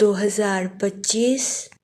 2025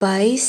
22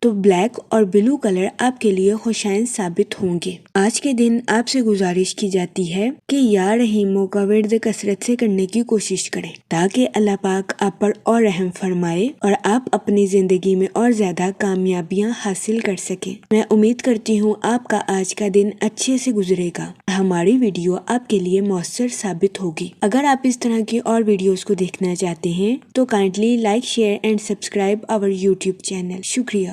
تو بلیک اور blue colour آپ کے لیے خوشائن ثابت ہوں گے۔ آج کے دن آپ سے گزارش کی جاتی ہے کہ یا رحیموں کا ورد کثرت سے کرنے کی کوشش کریں تاکہ اللہ پاک آپ پر اور رحم فرمائے اور آپ اپنی زندگی میں اور زیادہ کامیابیاں حاصل کر سکیں۔ میں امید کرتی ہوں آپ کا آج کا دن اچھے سے گزرے گا۔ ہماری ویڈیو آپ کے لیے مؤثر ثابت ہوگی۔ اگر آپ اس طرح کی اور ویڈیوز کو دیکھنا چاہتے ہیں تو kindly like, share and subscribe our YouTube channel. شکریہ۔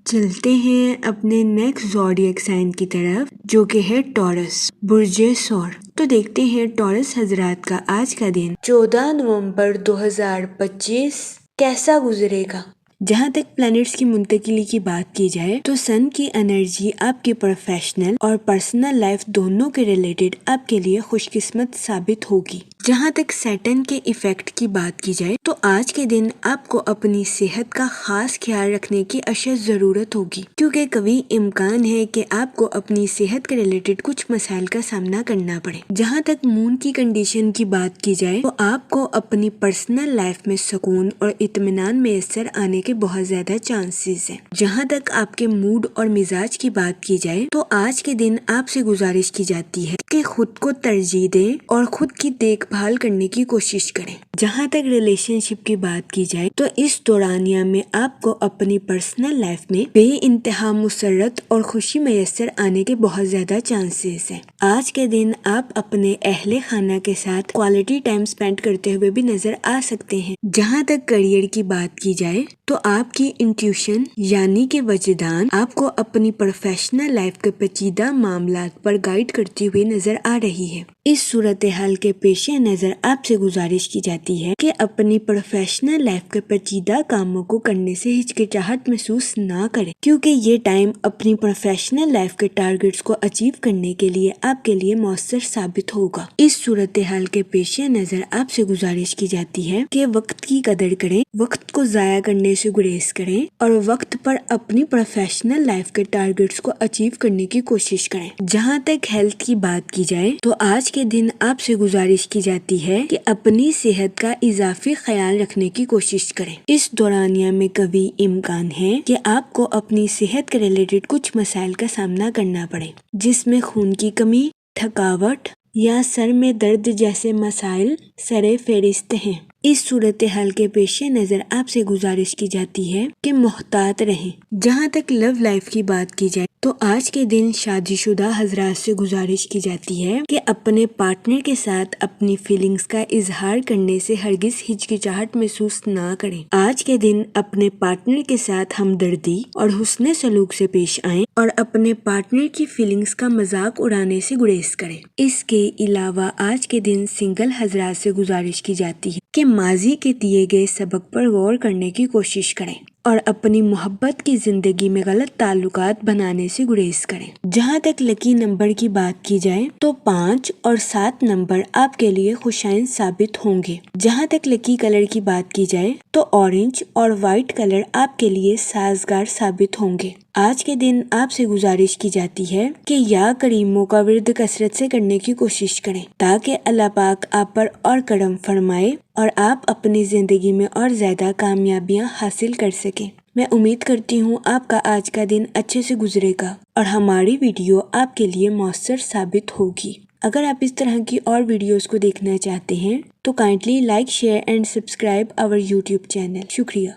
چلتے ہیں اپنے نیکسٹ زوڈیک سائن کی طرف جو کہ ہے ٹورس، برج ثور۔ تو دیکھتے ہیں ٹورس حضرات کا آج کا دن 14 نومبر 2025 کیسا گزرے گا۔ جہاں تک پلانٹس کی منتقلی کی بات کی جائے تو سن کی انرجی آپ کے پروفیشنل اور پرسنل لائف دونوں کے ریلیٹڈ آپ کے لیے خوش قسمت ثابت ہوگی۔ جہاں تک سیٹن کے ایفیکٹ کی بات کی جائے تو آج کے دن آپ کو اپنی صحت کا خاص خیال رکھنے کی اشد ضرورت ہوگی، کیونکہ کبھی امکان ہے کہ آپ کو اپنی صحت کے ریلیٹڈ کچھ مسائل کا سامنا کرنا پڑے۔ جہاں تک مون کی کنڈیشن کی بات کی جائے تو آپ کو اپنی پرسنل لائف میں سکون اور اطمینان میسر آنے کے بہت زیادہ چانسز ہیں۔ جہاں تک آپ کے موڈ اور مزاج کی بات کی جائے تو آج کے دن آپ سے گزارش کی جاتی ہے کہ خود کو ترجیح دیں اور خود کی دیکھ بھال کرنے کی کوشش کریں۔ جہاں تک ریلیشن شپ کی بات کی جائے تو اس دورانیہ میں آپ کو اپنی پرسنل لائف میں بے انتہا مسرت اور خوشی میسر آنے کے بہت زیادہ چانسز ہیں۔ آج کے دن آپ اپنے اہل خانہ کے ساتھ کوالٹی ٹائم سپینڈ کرتے ہوئے بھی نظر آ سکتے ہیں۔ جہاں تک کریئر کی بات کی جائے تو آپ کی انٹیوشن یعنی کہ وجدان آپ کو اپنی پروفیشنل لائف کے پیچیدہ معاملات پر گائیڈ کرتی ہوئی نظر آ رہی ہے۔ اس صورتحال کے پیش نظر آپ سے گزارش کی جاتی ہے کہ اپنی پروفیشنل لائف کے پیچیدہ کاموں کو کرنے سے ہچکچاہٹ محسوس نہ کریں، کیونکہ یہ ٹائم اپنی پروفیشنل لائف کے ٹارگٹس کو اچیو کرنے کے لیے آپ کے لیے مؤثر ثابت ہوگا۔ اس صورتحال کے پیش نظر آپ سے گزارش کی جاتی ہے کہ وقت کی قدر کریں، وقت کو ضائع کرنے سے گریز کریں اور وقت پر اپنی پروفیشنل لائف کے ٹارگٹس کو اچیو کرنے کی کوشش کریں۔ جہاں تک ہیلتھ کی بات کی جائے تو آج کے دن آپ سے گزارش کی جاتی ہے کہ اپنی صحت کا اضافی خیال رکھنے کی کوشش کریں۔ اس دورانیہ میں کبھی امکان ہے کہ آپ کو اپنی صحت کے ریلیٹڈ کچھ مسائل کا سامنا کرنا پڑے، جس میں خون کی کمی، تھکاوٹ یا سر میں درد جیسے مسائل سر فہرست ہیں۔ اس صورتحال کے پیش نظر آپ سے گزارش کی جاتی ہے کہ محتاط رہیں۔ جہاں تک لو لائف کی بات کی جائے تو آج کے دن شادی شدہ حضرات سے گزارش کی جاتی ہے کہ اپنے پارٹنر کے ساتھ اپنی فیلنگز کا اظہار کرنے سے ہرگز ہچکچاہٹ محسوس نہ کریں۔ آج کے دن اپنے پارٹنر کے ساتھ ہمدردی اور حسن سلوک سے پیش آئیں اور اپنے پارٹنر کی فیلنگز کا مذاق اڑانے سے گریز کریں۔ اس کے علاوہ آج کے دن سنگل حضرات سے گزارش کی جاتی ہے کہ ماضی کے دیے گئے سبق پر غور کرنے کی کوشش کریں اور اپنی محبت کی زندگی میں غلط تعلقات بنانے سے گریز کریں۔ جہاں تک لکی نمبر کی بات کی جائے تو 5 اور 7 نمبر آپ کے لیے خوشائن ثابت ہوں گے۔ جہاں تک لکی کلر کی بات کی جائے تو اورنج اور وائٹ کلر آپ کے لیے سازگار ثابت ہوں گے۔ آج کے دن آپ سے گزارش کی جاتی ہے کہ یا کریموں کا ورد کثرت سے کرنے کی کوشش کریں تاکہ اللہ پاک آپ پر اور کرم فرمائے اور آپ اپنی زندگی میں اور زیادہ کامیابیاں حاصل کر سکیں۔ میں امید کرتی ہوں آپ کا آج کا دن اچھے سے گزرے گا اور ہماری ویڈیو آپ کے لیے مؤثر ثابت ہوگی۔ اگر آپ اس طرح کی اور ویڈیوز کو دیکھنا چاہتے ہیں تو kindly like, share and subscribe our YouTube channel. شکریہ۔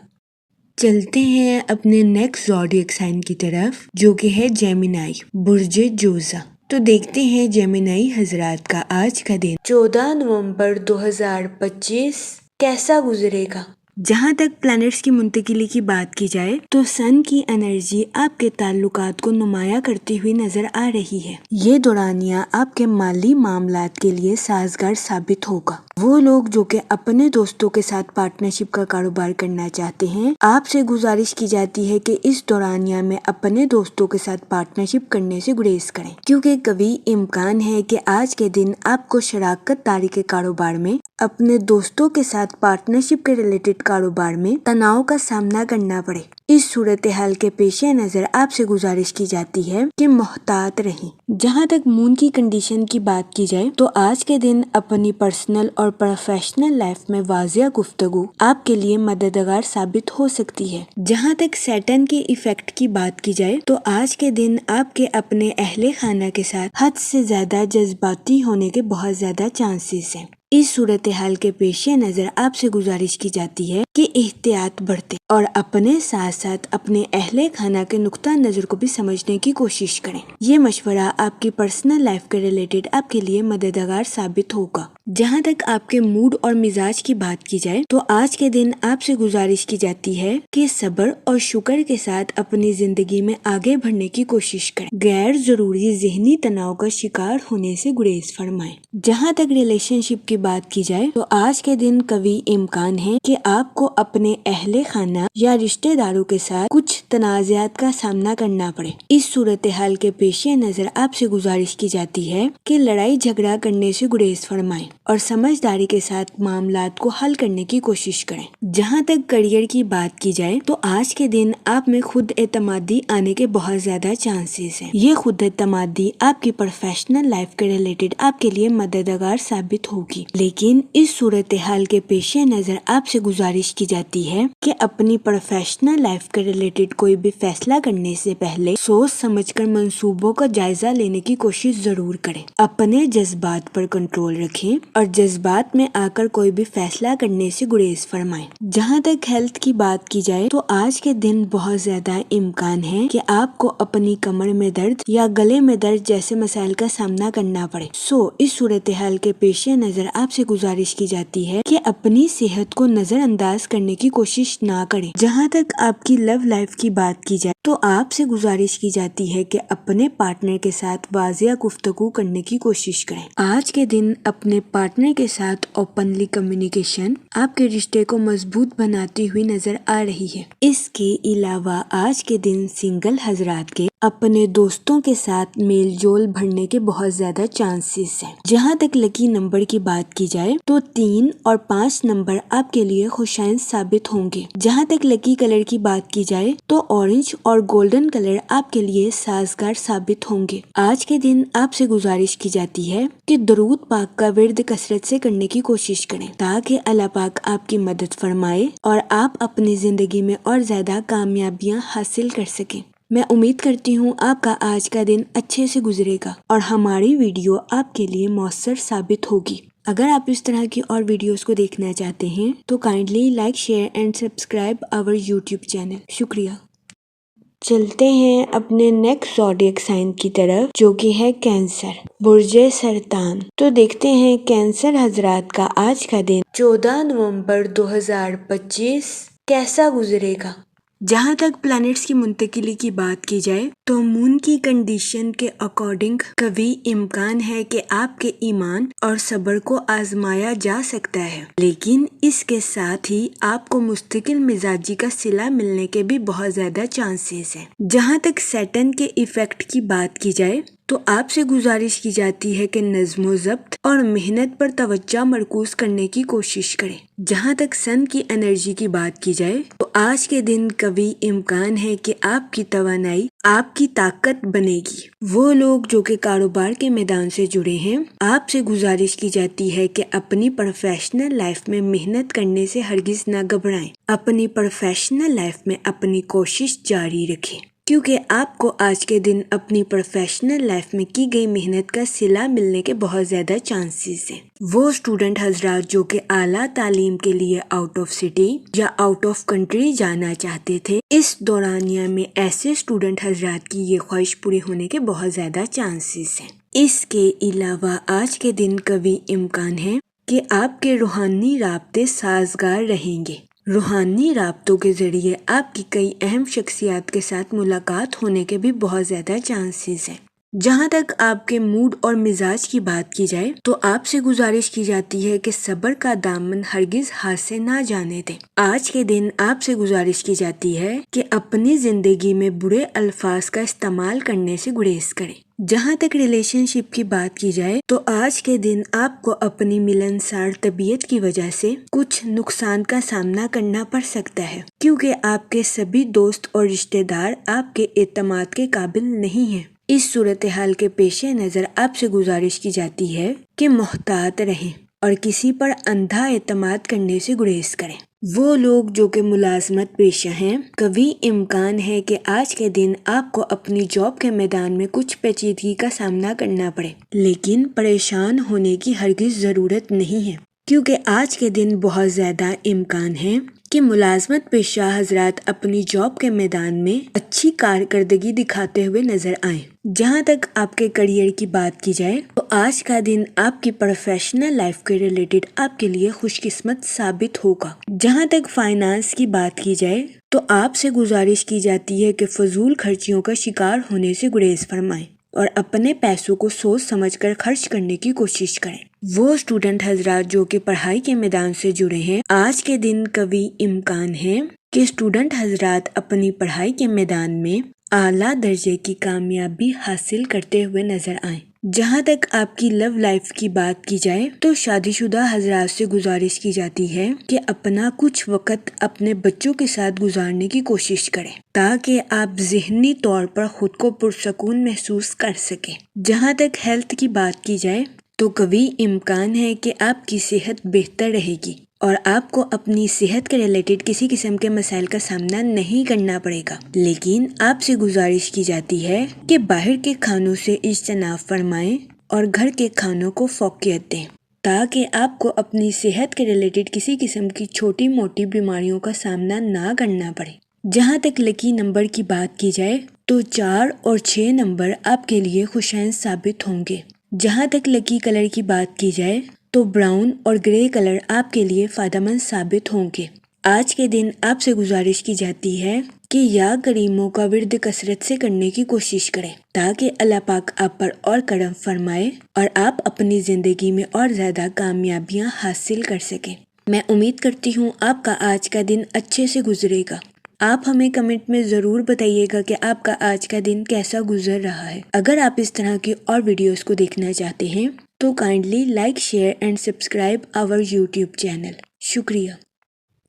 چلتے ہیں اپنے نیکسٹ زوڈیک سائن کی طرف جو کہ ہے جیمینائی، برج جوزہ۔ تو دیکھتے ہیں جیمینائی حضرات کا آج کا دن 14 نومبر 2025 کیسا گزرے گا۔ جہاں تک پلانٹس کی منتقلی کی بات کی جائے تو سن کی انرجی آپ کے تعلقات کو نمایاں کرتی ہوئی نظر آ رہی ہے۔ یہ دورانیہ آپ کے مالی معاملات کے لیے سازگار ثابت ہوگا۔ وہ لوگ جو کہ اپنے دوستوں کے ساتھ پارٹنرشپ کا کاروبار کرنا چاہتے ہیں، آپ سے گزارش کی جاتی ہے کہ اس دورانیہ میں اپنے دوستوں کے ساتھ پارٹنرشپ کرنے سے گریز کریں، کیونکہ کبھی امکان ہے کہ آج کے دن آپ کو شراکت داری کے کاروبار میں اپنے دوستوں کے ساتھ پارٹنرشپ کے ریلیٹڈ کاروبار میں تناؤ کا سامنا کرنا پڑے۔ اس صورتحال کے پیش نظر آپ سے گزارش کی جاتی ہے کہ محتاط رہیں۔ جہاں تک مون کی کنڈیشن کی بات کی جائے تو آج کے دن اپنی پرسنل اور پروفیشنل لائف میں واضح گفتگو آپ کے لیے مددگار ثابت ہو سکتی ہے۔ جہاں تک سیٹن کے ایفیکٹ کی بات کی جائے تو آج کے دن آپ کے اپنے اہل خانہ کے ساتھ حد سے زیادہ جذباتی ہونے کے بہت زیادہ چانسز ہیں۔ اس صورتحال کے پیش نظر آپ سے گزارش کی جاتی ہے کہ احتیاط برتیں اور اپنے ساتھ ساتھ اپنے اہل خانہ کے نقطہ نظر کو بھی سمجھنے کی کوشش کریں۔ یہ مشورہ آپ کی پرسنل لائف کے ریلیٹڈ آپ کے لیے مددگار ثابت ہوگا۔ جہاں تک آپ کے موڈ اور مزاج کی بات کی جائے تو آج کے دن آپ سے گزارش کی جاتی ہے کہ صبر اور شکر کے ساتھ اپنی زندگی میں آگے بڑھنے کی کوشش کریں۔ غیر ضروری ذہنی تناؤ کا شکار ہونے سے گریز فرمائیں۔ جہاں تک ریلیشن شپ کی بات کی جائے تو آج کے دن قوی امکان ہے کہ آپ کو اپنے اہل خانہ یا رشتہ داروں کے ساتھ کچھ تنازعات کا سامنا کرنا پڑے۔ اس صورتحال کے پیش نظر آپ سے گزارش کی جاتی ہے کہ لڑائی جھگڑا کرنے سے گریز فرمائیں اور سمجھداری کے ساتھ معاملات کو حل کرنے کی کوشش کریں۔ جہاں تک کریئر کی بات کی جائے تو آج کے دن آپ میں خود اعتمادی آنے کے بہت زیادہ چانسز ہیں۔ یہ خود اعتمادی آپ کی پروفیشنل لائف کے ریلیٹڈ آپ کے لیے مددگار ثابت ہوگی، لیکن اس صورتحال کے پیش نظر آپ سے گزارش کی جاتی ہے کہ اپنی پروفیشنل لائف کے ریلیٹڈ کوئی بھی فیصلہ کرنے سے پہلے سوچ سمجھ کر منصوبوں کا جائزہ لینے کی کوشش ضرور کریں۔ اپنے جذبات پر کنٹرول رکھیں اور جذبات میں آ کر کوئی بھی فیصلہ کرنے سے گریز فرمائیں۔ جہاں تک ہیلتھ کی بات کی جائے تو آج کے دن بہت زیادہ امکان ہے کہ آپ کو اپنی کمر میں درد یا گلے میں درد جیسے مسائل کا سامنا کرنا پڑے۔ اس صورتحال کے پیش نظر آپ سے گزارش کی جاتی ہے کہ اپنی صحت کو نظر انداز کرنے کی کوشش نہ کریں۔ جہاں تک آپ کی لو لائف کی بات کی جائے تو آپ سے گزارش کی جاتی ہے کہ اپنے پارٹنر کے ساتھ واضح گفتگو کرنے کی کوشش کریں۔ آج کے دن اپنے پارٹنر کے ساتھ اوپنلی کمیونیکیشن آپ کے رشتے کو مضبوط بناتی ہوئی نظر آ رہی ہے۔ اس کے علاوہ آج کے دن سنگل حضرات کے اپنے دوستوں کے ساتھ میل جول بڑھنے کے بہت زیادہ چانسز ہیں۔ جہاں تک لکی نمبر کی بات کی جائے تو 3 اور 5 نمبر آپ کے لیے خوشائند ثابت ہوں گے۔ جہاں تک لکی کلر کی بات کی جائے تو اورنج اور گولڈن کلر آپ کے لیے سازگار ثابت ہوں گے۔ آج کے دن آپ سے گزارش کی جاتی ہے کہ درود پاک کا ورد کثرت سے کرنے کی کوشش کریں تاکہ اللہ پاک آپ کی مدد فرمائے اور آپ اپنی زندگی میں اور زیادہ کامیابیاں حاصل کر سکیں۔ میں امید کرتی ہوں آپ کا آج کا دن اچھے سے گزرے گا اور ہماری ویڈیو آپ کے لیے مؤثر ثابت ہوگی۔ اگر آپ اس طرح کی اور ویڈیوز کو دیکھنا چاہتے ہیں تو kindly like, share and subscribe our YouTube channel. شکریہ۔ چلتے ہیں اپنے نیکسٹ زوڈیک سائن کی طرف جو کہ ہے کینسر، برج سرطان۔ تو دیکھتے ہیں کینسر حضرات کا آج کا دن 14 نومبر 2025 کیسا گزرے گا۔ جہاں تک پلانٹس کی منتقلی کی بات کی جائے تو مون کی کنڈیشن کے اکارڈنگ قوی امکان ہے کہ آپ کے ایمان اور صبر کو آزمایا جا سکتا ہے، لیکن اس کے ساتھ ہی آپ کو مستقل مزاجی کا صلہ ملنے کے بھی بہت زیادہ چانسز ہیں۔ جہاں تک سیٹن کے ایفیکٹ کی بات کی جائے تو آپ سے گزارش کی جاتی ہے کہ نظم و ضبط اور محنت پر توجہ مرکوز کرنے کی کوشش کریں۔ جہاں تک سن کی انرجی کی بات کی جائے تو آج کے دن قوی امکان ہے کہ آپ کی توانائی آپ کی طاقت بنے گی۔ وہ لوگ جو کہ کاروبار کے میدان سے جڑے ہیں، آپ سے گزارش کی جاتی ہے کہ اپنی پروفیشنل لائف میں محنت کرنے سے ہرگز نہ گھبرائیں۔ اپنی پروفیشنل لائف میں اپنی کوشش جاری رکھیں کیونکہ آپ کو آج کے دن اپنی پروفیشنل لائف میں کی گئی محنت کا صلہ ملنے کے بہت زیادہ چانسز ہیں۔ وہ اسٹوڈنٹ حضرات جو کہ اعلیٰ تعلیم کے لیے آؤٹ آف سٹی یا آؤٹ آف کنٹری جانا چاہتے تھے، اس دورانیہ میں ایسے اسٹوڈنٹ حضرات کی یہ خواہش پوری ہونے کے بہت زیادہ چانسز ہیں۔ اس کے علاوہ آج کے دن قوی امکان ہے کہ آپ کے روحانی رابطے سازگار رہیں گے۔ روحانی رابطوں کے ذریعے آپ کی کئی اہم شخصیات کے ساتھ ملاقات ہونے کے بھی بہت زیادہ چانسز ہیں۔ جہاں تک آپ کے موڈ اور مزاج کی بات کی جائے تو آپ سے گزارش کی جاتی ہے کہ صبر کا دامن ہرگز ہاتھ سے نہ جانے دیں۔ آج کے دن آپ سے گزارش کی جاتی ہے کہ اپنی زندگی میں برے الفاظ کا استعمال کرنے سے گریز کریں۔ جہاں تک ریلیشن شپ کی بات کی جائے تو آج کے دن آپ کو اپنی ملنسار طبیعت کی وجہ سے کچھ نقصان کا سامنا کرنا پڑ سکتا ہے، کیونکہ آپ کے سبھی دوست اور رشتہ دار آپ کے اعتماد کے قابل نہیں ہیں۔ اس صورتحال کے پیش نظر آپ سے گزارش کی جاتی ہے کہ محتاط رہیں اور کسی پر اندھا اعتماد کرنے سے گریز کریں۔ وہ لوگ جو کہ ملازمت پیشہ ہیں، کبھی امکان ہے کہ آج کے دن آپ کو اپنی جاب کے میدان میں کچھ پیچیدگی کا سامنا کرنا پڑے، لیکن پریشان ہونے کی ہرگز ضرورت نہیں ہے، کیونکہ آج کے دن بہت زیادہ امکان ہے کہ ملازمت پیشہ حضرات اپنی جاب کے میدان میں اچھی کارکردگی دکھاتے ہوئے نظر آئیں۔ جہاں تک آپ کے کریئر کی بات کی جائے تو آج کا دن آپ کی پروفیشنل لائف کے ریلیٹڈ آپ کے لیے خوش قسمت ثابت ہوگا۔ جہاں تک فائنانس کی بات کی جائے تو آپ سے گزارش کی جاتی ہے کہ فضول خرچیوں کا شکار ہونے سے گریز فرمائیں اور اپنے پیسوں کو سوچ سمجھ کر خرچ کرنے کی کوشش کریں۔ وہ اسٹوڈنٹ حضرات جو کہ پڑھائی کے میدان سے جڑے ہیں، آج کے دن کبھی امکان ہے کہ اسٹوڈنٹ حضرات اپنی پڑھائی کے میدان میں اعلیٰ درجے کی کامیابی حاصل کرتے ہوئے نظر آئیں۔ جہاں تک آپ کی لو لائف کی بات کی جائے تو شادی شدہ حضرات سے گزارش کی جاتی ہے کہ اپنا کچھ وقت اپنے بچوں کے ساتھ گزارنے کی کوشش کریں تاکہ آپ ذہنی طور پر خود کو پرسکون محسوس کر سکیں۔ جہاں تک ہیلتھ کی بات کی جائے تو کبھی امکان ہے کہ آپ کی صحت بہتر رہے گی اور آپ کو اپنی صحت کے ریلیٹڈ کسی قسم کے مسائل کا سامنا نہیں کرنا پڑے گا، لیکن آپ سے گزارش کی جاتی ہے کہ باہر کے کھانوں سے اجتناب فرمائیں اور گھر کے کھانوں کو فوقیت دیں تاکہ آپ کو اپنی صحت کے ریلیٹڈ کسی قسم کی چھوٹی موٹی بیماریوں کا سامنا نہ کرنا پڑے۔ جہاں تک لکی نمبر کی بات کی جائے تو 4 اور 6 نمبر آپ کے لیے خوشائن ثابت ہوں گے۔ جہاں تک لکی کلر کی بات کی جائے تو براؤن اور گرے کلر آپ کے لیے فائدہ مند ثابت ہوں گے۔ آج کے دن آپ سے گزارش کی جاتی ہے کہ یا کریموں کا ورد کثرت سے کرنے کی کوشش کریں تاکہ اللہ پاک آپ پر اور کرم فرمائے اور آپ اپنی زندگی میں اور زیادہ کامیابیاں حاصل کر سکیں۔ میں امید کرتی ہوں آپ کا آج کا دن اچھے سے گزرے گا۔ آپ ہمیں کمنٹ میں ضرور بتائیے گا کہ آپ کا آج کا دن کیسا گزر رہا ہے۔ اگر آپ اس طرح کی اور ویڈیوز کو دیکھنا چاہتے ہیں تو kindly like share and subscribe our YouTube channel. شکریہ۔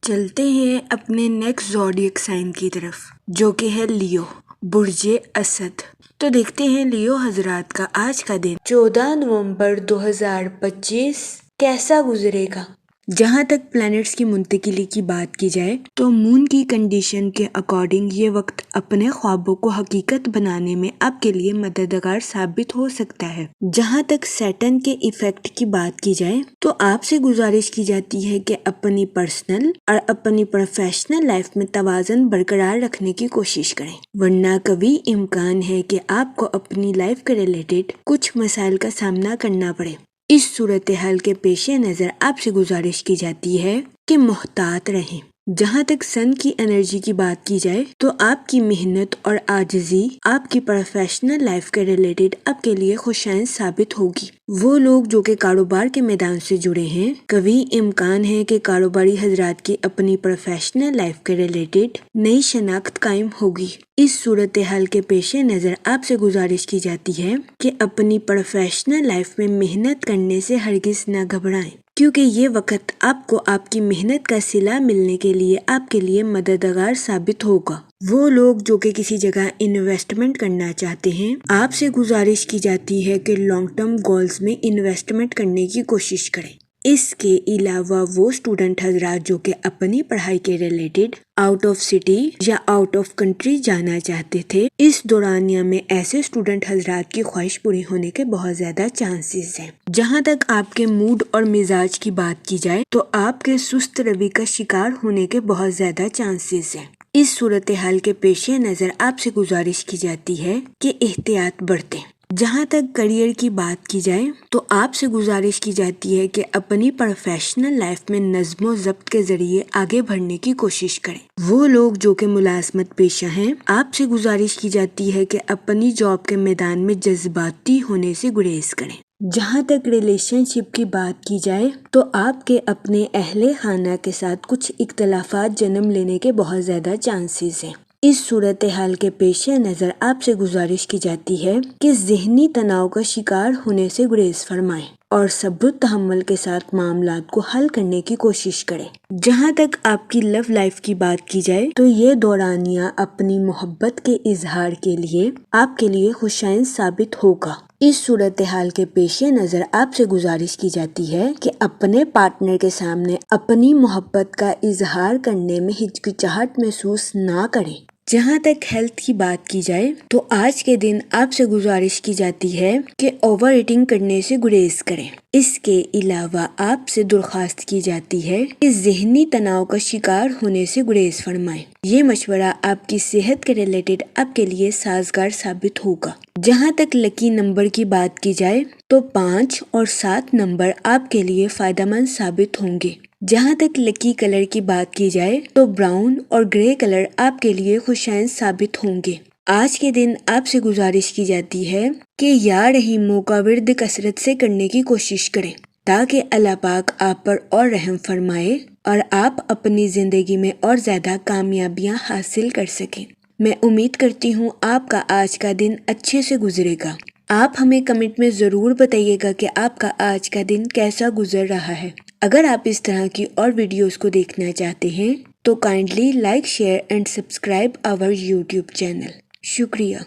چلتے ہیں اپنے نیکسٹ زوڈیک سائن کی طرف جو کہ ہے لیو، برج اسد۔ تو دیکھتے ہیں لیو حضرات کا آج کا دن 14 نومبر 2025 کیسا گزرے گا۔ جہاں تک پلانٹس کی منتقلی کی بات کی جائے تو مون کی کنڈیشن کے اکارڈنگ یہ وقت اپنے خوابوں کو حقیقت بنانے میں آپ کے لیے مددگار ثابت ہو سکتا ہے۔ جہاں تک سیٹن کے ایفیکٹ کی بات کی جائے تو آپ سے گزارش کی جاتی ہے کہ اپنی پرسنل اور اپنی پروفیشنل لائف میں توازن برقرار رکھنے کی کوشش کریں، ورنہ کبھی امکان ہے کہ آپ کو اپنی لائف کے ریلیٹڈ کچھ مسائل کا سامنا کرنا پڑے۔ اس صورتحال کے پیش نظر آپ سے گزارش کی جاتی ہے کہ محتاط رہیں۔ جہاں تک سن کی انرجی کی بات کی جائے تو آپ کی محنت اور عاجزی آپ کی پروفیشنل لائف کے ریلیٹڈ آپ کے لیے خوشائن ثابت ہوگی۔ وہ لوگ جو کہ کاروبار کے میدان سے جڑے ہیں، کبھی امکان ہے کہ کاروباری حضرات کی اپنی پروفیشنل لائف کے ریلیٹڈ نئی شناخت قائم ہوگی۔ اس صورتحال کے پیش نظر آپ سے گزارش کی جاتی ہے کہ اپنی پروفیشنل لائف میں محنت کرنے سے ہرگز نہ گھبرائیں، کیونکہ یہ وقت آپ کو آپ کی محنت کا صلہ ملنے کے لیے آپ کے لیے مددگار ثابت ہوگا۔ وہ لوگ جو کہ کسی جگہ انویسٹمنٹ کرنا چاہتے ہیں، آپ سے گزارش کی جاتی ہے کہ لانگ ٹرم گولز میں انویسٹمنٹ کرنے کی کوشش کریں۔ اس کے علاوہ وہ اسٹوڈنٹ حضرات جو کہ اپنی پڑھائی کے ریلیٹڈ آؤٹ آف سٹی یا آؤٹ آف کنٹری جانا چاہتے تھے، اس دورانیہ میں ایسے اسٹوڈنٹ حضرات کی خواہش پوری ہونے کے بہت زیادہ چانسز ہیں۔ جہاں تک آپ کے موڈ اور مزاج کی بات کی جائے تو آپ کے سست روی کا شکار ہونے کے بہت زیادہ چانسز ہیں۔ اس صورتحال کے پیش نظر آپ سے گزارش کی جاتی ہے کہ احتیاط برتیں۔ جہاں تک کریئر کی بات کی جائے تو آپ سے گزارش کی جاتی ہے کہ اپنی پروفیشنل لائف میں نظم و ضبط کے ذریعے آگے بڑھنے کی کوشش کریں۔ وہ لوگ جو کہ ملازمت پیشہ ہیں، آپ سے گزارش کی جاتی ہے کہ اپنی جاب کے میدان میں جذباتی ہونے سے گریز کریں۔ جہاں تک ریلیشن شپ کی بات کی جائے تو آپ کے اپنے اہل خانہ کے ساتھ کچھ اختلافات جنم لینے کے بہت زیادہ چانسز ہیں۔ اس صورتحال کے پیش نظر آپ سے گزارش کی جاتی ہے کہ ذہنی تناؤ کا شکار ہونے سے گریز فرمائیں اور صبر و تحمل کے ساتھ معاملات کو حل کرنے کی کوشش کریں۔ جہاں تک آپ کی لو لائف کی بات کی جائے تو یہ دورانیہ اپنی محبت کے اظہار کے لیے آپ کے لیے خوشائن ثابت ہوگا۔ اس صورتحال کے پیش نظر آپ سے گزارش کی جاتی ہے کہ اپنے پارٹنر کے سامنے اپنی محبت کا اظہار کرنے میں ہچکچاہٹ محسوس نہ کریں۔ جہاں تک ہیلتھ کی بات کی جائے تو آج کے دن آپ سے گزارش کی جاتی ہے کہ اوور ایٹنگ کرنے سے گریز کریں۔ اس کے علاوہ آپ سے درخواست کی جاتی ہے کہ ذہنی تناؤ کا شکار ہونے سے گریز فرمائیں۔ یہ مشورہ آپ کی صحت کے ریلیٹڈ آپ کے لیے سازگار ثابت ہوگا۔ جہاں تک لکی نمبر کی بات کی جائے تو 5 اور 7 نمبر آپ کے لیے فائدہ مند ثابت ہوں گے۔ جہاں تک لکی کلر کی بات کی جائے تو براؤن اور گرے کلر آپ کے لیے خوشائن ثابت ہوں گے۔ آج کے دن آپ سے گزارش کی جاتی ہے کہ یا رحیموں کا ورد کثرت سے کرنے کی کوشش کریں تاکہ اللہ پاک آپ پر اور رحم فرمائے اور آپ اپنی زندگی میں اور زیادہ کامیابیاں حاصل کر سکیں۔ میں امید کرتی ہوں آپ کا آج کا دن اچھے سے گزرے گا۔ آپ ہمیں کمنٹ میں ضرور بتائیے گا کہ آپ کا آج کا دن کیسا گزر رہا ہے۔ اگر آپ اس طرح کی اور ویڈیوز کو دیکھنا چاہتے ہیں تو kindly like, share and subscribe our YouTube channel. شکریہ۔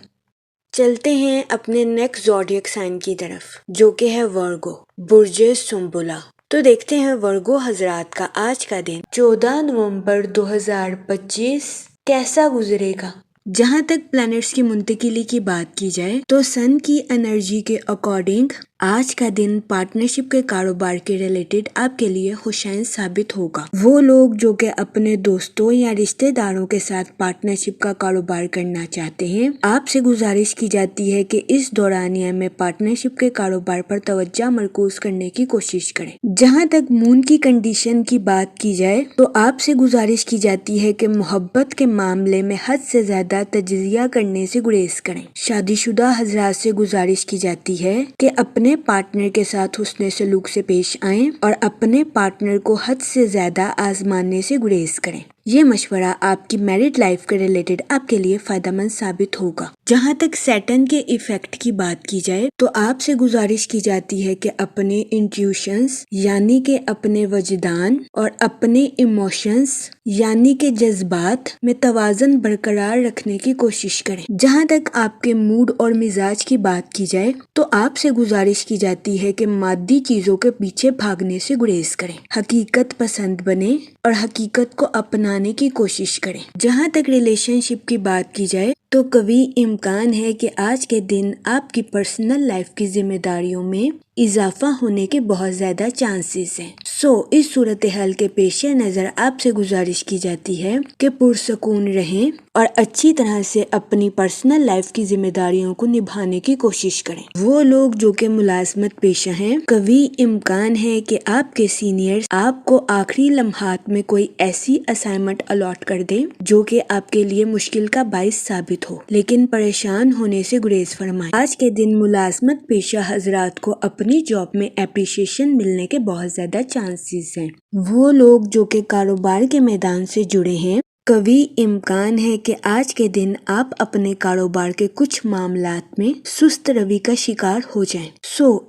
چلتے ہیں اپنے نیکسٹ زوڈیک سائن کی طرف جو کہ ہے ورگو، برج سنبلا۔ تو دیکھتے ہیں ورگو حضرات کا آج کا دن 14 نومبر 2025 کیسا گزرے گا۔ جہاں تک پلانٹس کی منتقلی کی بات کی جائے تو سن کی انرجی کے اکارڈنگ آج کا دن پارٹنرشپ کے کاروبار کے ریلیٹڈ آپ کے لیے خوشائن ثابت ہوگا۔ وہ لوگ جو کہ اپنے دوستوں یا رشتہ داروں کے ساتھ پارٹنرشپ کا کاروبار کرنا چاہتے ہیں، آپ سے گزارش کی جاتی ہے کہ اس دورانیہ میں پارٹنرشپ کے کاروبار پر توجہ مرکوز کرنے کی کوشش کریں۔ جہاں تک مون کی کنڈیشن کی بات کی جائے تو آپ سے گزارش کی جاتی ہے کہ محبت کے معاملے میں حد سے زیادہ تجزیہ کرنے سے گریز کریں۔ شادی شدہ حضرات سے گزارش کی جاتی ہے کہ اپنے پارٹنر کے ساتھ حسن سلوک سے پیش آئیں اور اپنے پارٹنر کو حد سے زیادہ آزمانے سے گریز کریں۔ یہ مشورہ آپ کی میرڈ لائف کے ریلیٹڈ آپ کے لیے فائدہ مند ثابت ہوگا۔ جہاں تک سیٹن کے ایفیکٹ کی بات کی جائے تو آپ سے گزارش کی جاتی ہے کہ اپنے انٹیوشنز یعنی کہ اپنے وجدان اور اپنے ایموشنز یعنی کہ جذبات میں توازن برقرار رکھنے کی کوشش کریں۔ جہاں تک آپ کے موڈ اور مزاج کی بات کی جائے تو آپ سے گزارش کی جاتی ہے کہ مادی چیزوں کے پیچھے بھاگنے سے گریز کریں، حقیقت پسند بنیں اور حقیقت کو اپنانے کی کوشش کریں۔ جہاں تک ریلیشن شپ کی بات کی جائے تو قوی امکان ہے کہ آج کے دن آپ کی پرسنل لائف کی ذمہ داریوں میں اضافہ ہونے کے بہت زیادہ چانسز ہیں۔ اس صورتحال کے پیش نظر آپ سے گزارش کی جاتی ہے کہ پرسکون رہیں اور اچھی طرح سے اپنی پرسنل لائف کی ذمہ داریوں کو نبھانے کی کوشش کریں۔ وہ لوگ جو کہ ملازمت پیشہ ہیں، قوی امکان ہے کہ آپ کے سینئرز آپ کو آخری لمحات میں کوئی ایسی اسائنمنٹ الاٹ کر دیں جو کہ آپ کے لیے مشکل کا باعث ثابت ہو، لیکن پریشان ہونے سے گریز فرمائیں۔ آج کے دن ملازمت پیشہ حضرات کو اپنی جاب میں اپریشیشن ملنے کے بہت زیادہ چانسز ہیں۔ وہ لوگ جو کہ کاروبار کے میدان سے جڑے ہیں، قوی امکان ہے کہ آج کے دن آپ اپنے کاروبار کے کچھ معاملات میں سست روی کا شکار ہو جائیں۔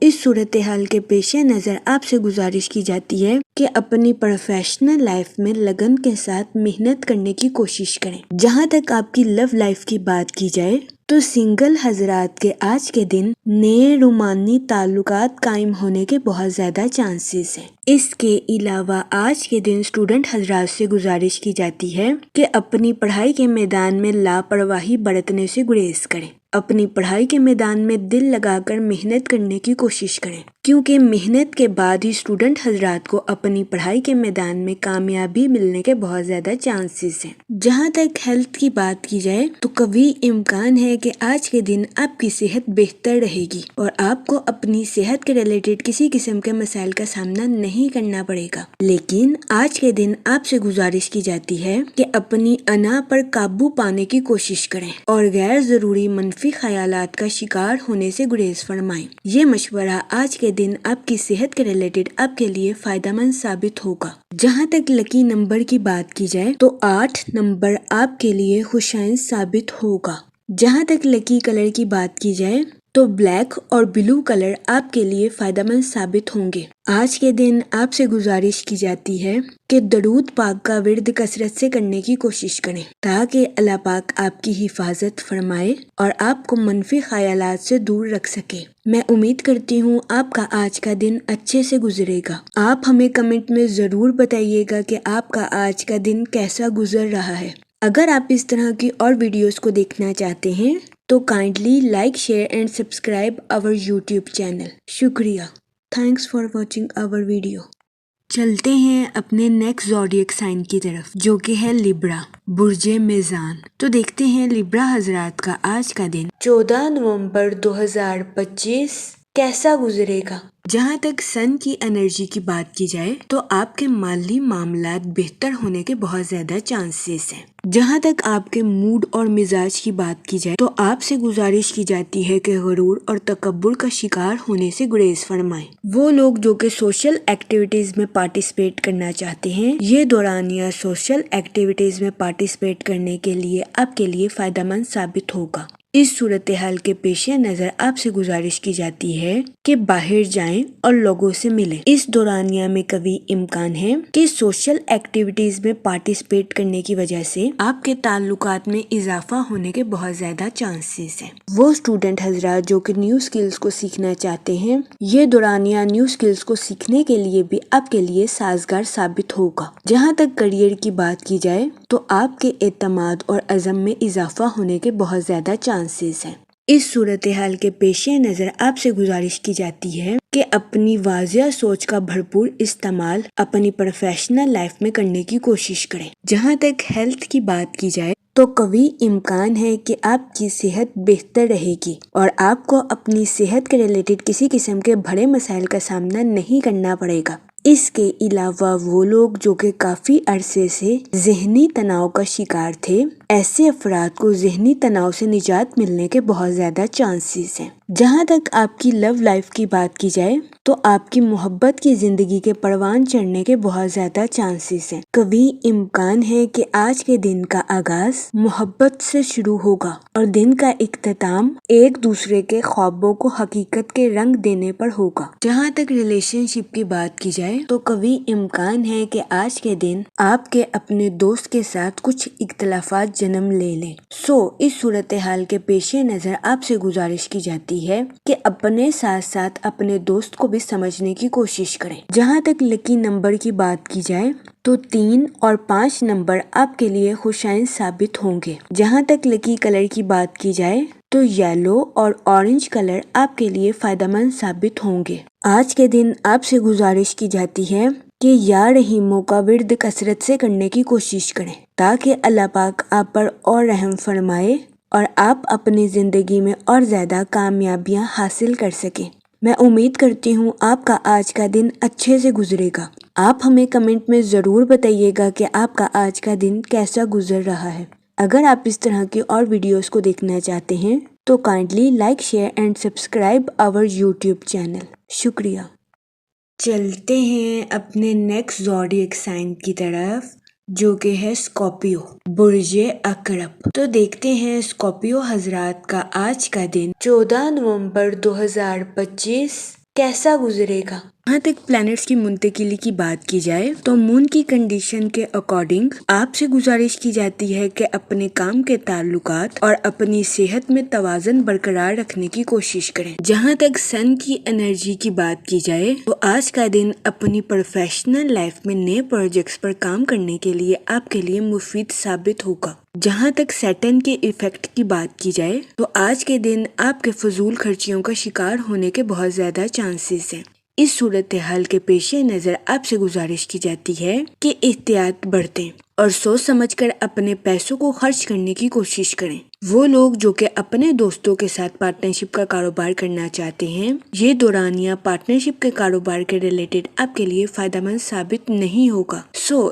اس صورتحال کے پیش نظر آپ سے گزارش کی جاتی ہے کہ اپنی پروفیشنل لائف میں لگن کے ساتھ محنت کرنے کی کوشش کریں۔ جہاں تک آپ کی لو لائف کی بات کی جائے تو سنگل حضرات کے آج کے دن نئے رومانی تعلقات قائم ہونے کے بہت زیادہ چانسز ہیں۔ اس کے علاوہ آج کے دن اسٹوڈنٹ حضرات سے گزارش کی جاتی ہے کہ اپنی پڑھائی کے میدان میں لاپرواہی برتنے سے گریز کریں۔ اپنی پڑھائی کے میدان میں دل لگا کر محنت کرنے کی کوشش کریں، کیونکہ محنت کے بعد ہی اسٹوڈنٹ حضرات کو اپنی پڑھائی کے میدان میں کامیابی ملنے کے بہت زیادہ چانسز ہیں۔ جہاں تک ہیلتھ کی بات کی جائے تو قوی امکان ہے کہ آج کے دن آپ کی صحت بہتر رہے گی اور آپ کو اپنی صحت کے ریلیٹڈ کسی قسم کے مسائل کا سامنا نہیں نہیں کرنا پڑے گا، لیکن آج کے دن آپ سے گزارش کی جاتی ہے کہ اپنی انا پر قابو پانے کی کوشش کریں اور غیر ضروری منفی خیالات کا شکار ہونے سے گریز فرمائیں۔ یہ مشورہ آج کے دن آپ کی صحت کے ریلیٹڈ آپ کے لیے فائدہ مند ثابت ہوگا۔ جہاں تک لکی نمبر کی بات کی جائے تو 8 نمبر آپ کے لیے خوشائن ثابت ہوگا۔ جہاں تک لکی کلر کی بات کی جائے تو بلیک اور بلو کلر آپ کے لیے فائدہ مند ثابت ہوں گے۔ آج کے دن آپ سے گزارش کی جاتی ہے کہ درود پاک کا ورد کثرت سے کرنے کی کوشش کریں تاکہ اللہ پاک آپ کی حفاظت فرمائے اور آپ کو منفی خیالات سے دور رکھ سکے۔ میں امید کرتی ہوں آپ کا آج کا دن اچھے سے گزرے گا۔ آپ ہمیں کمنٹ میں ضرور بتائیے گا کہ آپ کا آج کا دن کیسا گزر رہا ہے۔ اگر آپ اس طرح کی اور ویڈیوز کو دیکھنا چاہتے ہیں تو kindly like share and subscribe our YouTube channel. شکریہ۔ Thanks for watching our video. چلتے ہیں اپنے نیکسٹ زوڈیک سائن کی طرف جو کہ ہے لیبرا، برج میزان۔ تو دیکھتے ہیں لیبرا حضرات کا آج کا دن 14 نومبر 2025 کیسا گزرے گا۔ جہاں تک سن کی انرجی کی بات کی جائے تو آپ کے مالی معاملات بہتر ہونے کے بہت زیادہ چانسز ہیں۔ جہاں تک آپ کے موڈ اور مزاج کی بات کی جائے تو آپ سے گزارش کی جاتی ہے کہ غرور اور تکبر کا شکار ہونے سے گریز فرمائیں۔ وہ لوگ جو کہ سوشل ایکٹیویٹیز میں پارٹیسپیٹ کرنا چاہتے ہیں، یہ دورانیہ سوشل ایکٹیویٹیز میں پارٹیسپیٹ کرنے کے لیے آپ کے لیے فائدہ مند ثابت ہوگا۔ اس صورتحال کے پیش نظر آپ سے گزارش کی جاتی ہے کہ باہر جائیں اور لوگوں سے ملیں۔ اس دورانیہ میں قوی امکان ہے کہ سوشل ایکٹیویٹیز میں پارٹیسپیٹ کرنے کی وجہ سے آپ کے تعلقات میں اضافہ ہونے کے بہت زیادہ چانسز ہیں۔ وہ اسٹوڈنٹ حضرات جو کہ نیو سکلز کو سیکھنا چاہتے ہیں، یہ دورانیہ نیو سکلز کو سیکھنے کے لیے بھی آپ کے لیے سازگار ثابت ہوگا۔ جہاں تک کریئر کی بات کی جائے تو آپ کے اعتماد اور عزم میں اضافہ ہونے کے بہت زیادہ چانسز ہیں۔ اس صورتحال کے پیش نظر آپ سے گزارش کی جاتی ہے کہ اپنی واضح سوچ کا بھرپور استعمال اپنی پروفیشنل لائف میں کرنے کی کوشش کریں۔ جہاں تک ہیلتھ کی بات کی جائے تو قوی امکان ہے کہ آپ کی صحت بہتر رہے گی اور آپ کو اپنی صحت کے ریلیٹڈ کسی قسم کے بڑے مسائل کا سامنا نہیں کرنا پڑے گا۔ اس کے علاوہ وہ لوگ جو کہ کافی عرصے سے ذہنی تناؤ کا شکار تھے، ایسے افراد کو ذہنی تناؤ سے نجات ملنے کے بہت زیادہ چانسز ہیں۔ جہاں تک آپ کی لو لائف کی بات کی جائے تو آپ کی محبت کی زندگی کے پروان چڑھنے کے بہت زیادہ چانسز ہیں۔ قوی امکان ہے کہ آج کے دن کا آغاز محبت سے شروع ہوگا اور دن کا اختتام ایک دوسرے کے خوابوں کو حقیقت کے رنگ دینے پر ہوگا۔ جہاں تک ریلیشن شپ کی بات کی جائے تو قوی امکان ہے کہ آج کے دن آپ کے اپنے دوست کے ساتھ کچھ اختلافات جنم لے لیں۔ اس صورتحال کے پیش نظر آپ سے گزارش کی جاتی ہے کہ اپنے ساتھ ساتھ اپنے دوست کو بھی سمجھنے کی کوشش کریں۔ جہاں تک لکی نمبر کی بات کی جائے تو 3 اور 5 نمبر آپ کے لیے خوشائن ثابت ہوں گے۔ جہاں تک لکی کلر کی بات کی جائے تو یلو اور اورنج کلر آپ کے لیے فائدہ مند ثابت ہوں گے۔ آج کے دن آپ سے گزارش کی جاتی ہے کہ یا رحیموں کا ورد کثرت سے کرنے کی کوشش کریں تاکہ اللہ پاک آپ پر اور رحم فرمائے اور آپ اپنی زندگی میں اور زیادہ کامیابیاں حاصل کر سکیں۔ میں امید کرتی ہوں آپ کا آج کا دن اچھے سے گزرے گا۔ آپ ہمیں کمنٹ میں ضرور بتائیے گا کہ آپ کا آج کا دن کیسا گزر رہا ہے۔ اگر آپ اس طرح کی اور ویڈیوز کو دیکھنا چاہتے ہیں تو kindly like share and subscribe our YouTube channel. شکریہ۔ چلتے ہیں اپنے نیکسٹ زوڈیک سائن کی طرف جو کہ ہے اسکارپیو، برج عقرب۔ تو دیکھتے ہیں اسکارپیو حضرات کا آج کا دن 14 نومبر 2025 کیسا گزرے گا۔ جہاں تک پلانٹس کی منتقلی کی بات کی جائے تو مون کی کنڈیشن کے اکارڈنگ آپ سے گزارش کی جاتی ہے کہ اپنے کام کے تعلقات اور اپنی صحت میں توازن برقرار رکھنے کی کوشش کریں۔ جہاں تک سن کی انرجی کی بات کی جائے تو آج کا دن اپنی پروفیشنل لائف میں نئے پروجیکٹس پر کام کرنے کے لیے آپ کے لیے مفید ثابت ہوگا۔ جہاں تک سیٹن کے ایفیکٹ کی بات کی جائے تو آج کے دن آپ کے فضول خرچیوں کا شکار ہونے کے بہت زیادہ چانسز ہیں۔ اس صورتحال کے پیش نظر آپ سے گزارش کی جاتی ہے کہ احتیاط برتیں اور سوچ سمجھ کر اپنے پیسوں کو خرچ کرنے کی کوشش کریں۔ وہ لوگ جو کہ اپنے دوستوں کے ساتھ پارٹنرشپ کا کاروبار کرنا چاہتے ہیں، یہ دورانیہ پارٹنرشپ کے کاروبار کے ریلیٹڈ آپ کے لیے فائدہ مند ثابت نہیں ہوگا۔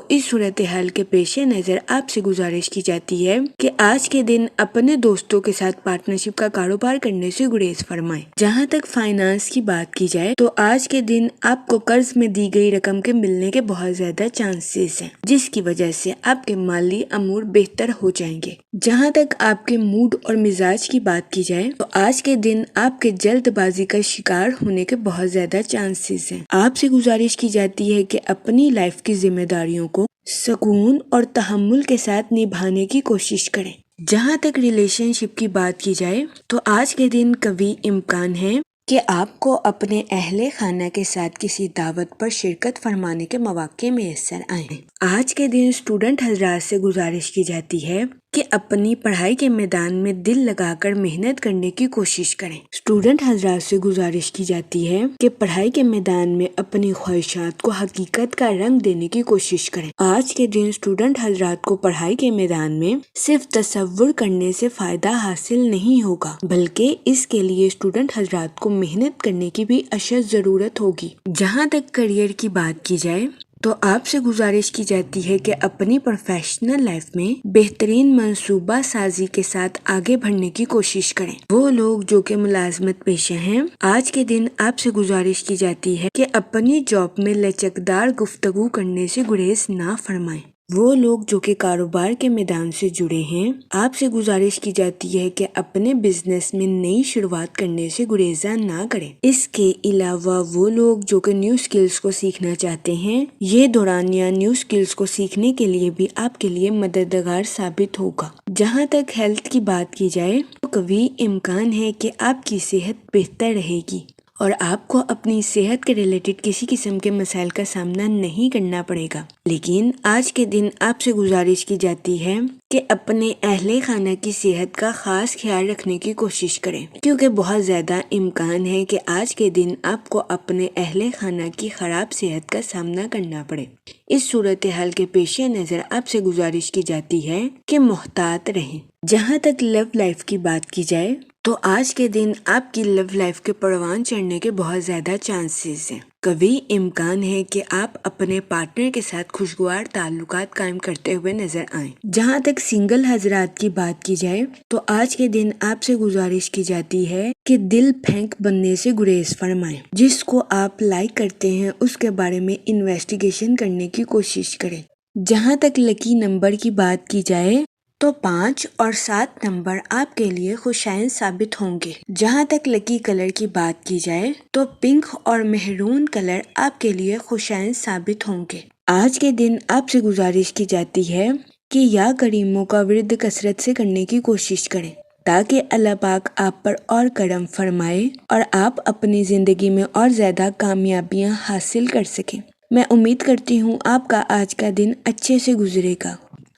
اس صورتحال کے پیش نظر آپ سے گزارش کی جاتی ہے کہ آج کے دن اپنے دوستوں کے ساتھ پارٹنرشپ کا کاروبار کرنے سے گریز فرمائیں۔ جہاں تک فائنانس کی بات کی جائے تو آج کے دن آپ کو قرض میں دی گئی رقم کے ملنے کے بہت زیادہ چانسز ہیں، جس کی وجہ سے آپ کے مالی امور بہتر ہو جائیں گے۔ جہاں تک آپ کے موڈ اور مزاج کی بات کی جائے تو آج کے دن آپ کے جلد بازی کا شکار ہونے کے بہت زیادہ چانسز ہیں۔ آپ سے گزارش کی جاتی ہے کہ اپنی لائف کی ذمہ داریوں کو سکون اور تحمل کے ساتھ نبھانے کی کوشش کریں۔ جہاں تک ریلیشن شپ کی بات کی جائے تو آج کے دن قوی امکان ہے کہ آپ کو اپنے اہل خانہ کے ساتھ کسی دعوت پر شرکت فرمانے کے مواقع میسر آئیں۔ آج کے دن اسٹوڈنٹ حضرات سے گزارش کی جاتی ہے کہ اپنی پڑھائی کے میدان میں دل لگا کر محنت کرنے کی کوشش کریں۔ اسٹوڈنٹ حضرات سے گزارش کی جاتی ہے کہ پڑھائی کے میدان میں اپنی خواہشات کو حقیقت کا رنگ دینے کی کوشش کریں۔ آج کے دن اسٹوڈنٹ حضرات کو پڑھائی کے میدان میں صرف تصور کرنے سے فائدہ حاصل نہیں ہوگا، بلکہ اس کے لیے اسٹوڈنٹ حضرات کو محنت کرنے کی بھی اشد ضرورت ہوگی۔ جہاں تک کریئر کی بات کی جائے تو آپ سے گزارش کی جاتی ہے کہ اپنی پروفیشنل لائف میں بہترین منصوبہ سازی کے ساتھ آگے بڑھنے کی کوشش کریں۔ وہ لوگ جو کہ ملازمت پیشہ ہیں، آج کے دن آپ سے گزارش کی جاتی ہے کہ اپنی جاب میں لچکدار گفتگو کرنے سے گریز نہ فرمائیں۔ وہ لوگ جو کہ کاروبار کے میدان سے جڑے ہیں، آپ سے گزارش کی جاتی ہے کہ اپنے بزنس میں نئی شروعات کرنے سے گریزاں نہ کریں۔ اس کے علاوہ وہ لوگ جو کہ نیو سکلز کو سیکھنا چاہتے ہیں، یہ دورانیہ نیو سکلز کو سیکھنے کے لیے بھی آپ کے لیے مددگار ثابت ہوگا۔ جہاں تک ہیلتھ کی بات کی جائے تو قوی امکان ہے کہ آپ کی صحت بہتر رہے گی اور آپ کو اپنی صحت کے ریلیٹڈ کسی قسم کے مسائل کا سامنا نہیں کرنا پڑے گا۔ لیکن آج کے دن آپ سے گزارش کی جاتی ہے کہ اپنے اہل خانہ کی صحت کا خاص خیال رکھنے کی کوشش کریں، کیونکہ بہت زیادہ امکان ہے کہ آج کے دن آپ کو اپنے اہل خانہ کی خراب صحت کا سامنا کرنا پڑے۔ اس صورتحال کے پیش نظر آپ سے گزارش کی جاتی ہے کہ محتاط رہیں۔ جہاں تک لو لائف کی بات کی جائے تو آج کے دن آپ کی لو لائف کے پروان چڑھنے کے بہت زیادہ چانسز ہیں۔ قوی امکان ہے کہ آپ اپنے پارٹنر کے ساتھ خوشگوار تعلقات قائم کرتے ہوئے نظر آئیں۔ جہاں تک سنگل حضرات کی بات کی جائے تو آج کے دن آپ سے گزارش کی جاتی ہے کہ دل پھینک بننے سے گریز فرمائیں۔ جس کو آپ لائک کرتے ہیں اس کے بارے میں انویسٹیگیشن کرنے کی کوشش کریں۔ جہاں تک لکی نمبر کی بات کی جائے تو 5 اور 7 نمبر آپ کے لیے خوشائن ثابت ہوں گے۔ جہاں تک لکی کلر کی بات کی جائے تو پنک اور مہرون کلر آپ کے لیے خوشائن ثابت ہوں گے۔ آج کے دن آپ سے گزارش کی جاتی ہے کہ یا کریموں کا ورد کثرت سے کرنے کی کوشش کریں تاکہ اللہ پاک آپ پر اور کرم فرمائے اور آپ اپنی زندگی میں اور زیادہ کامیابیاں حاصل کر سکیں۔ میں امید کرتی ہوں آپ کا آج کا دن اچھے سے گزرے گا۔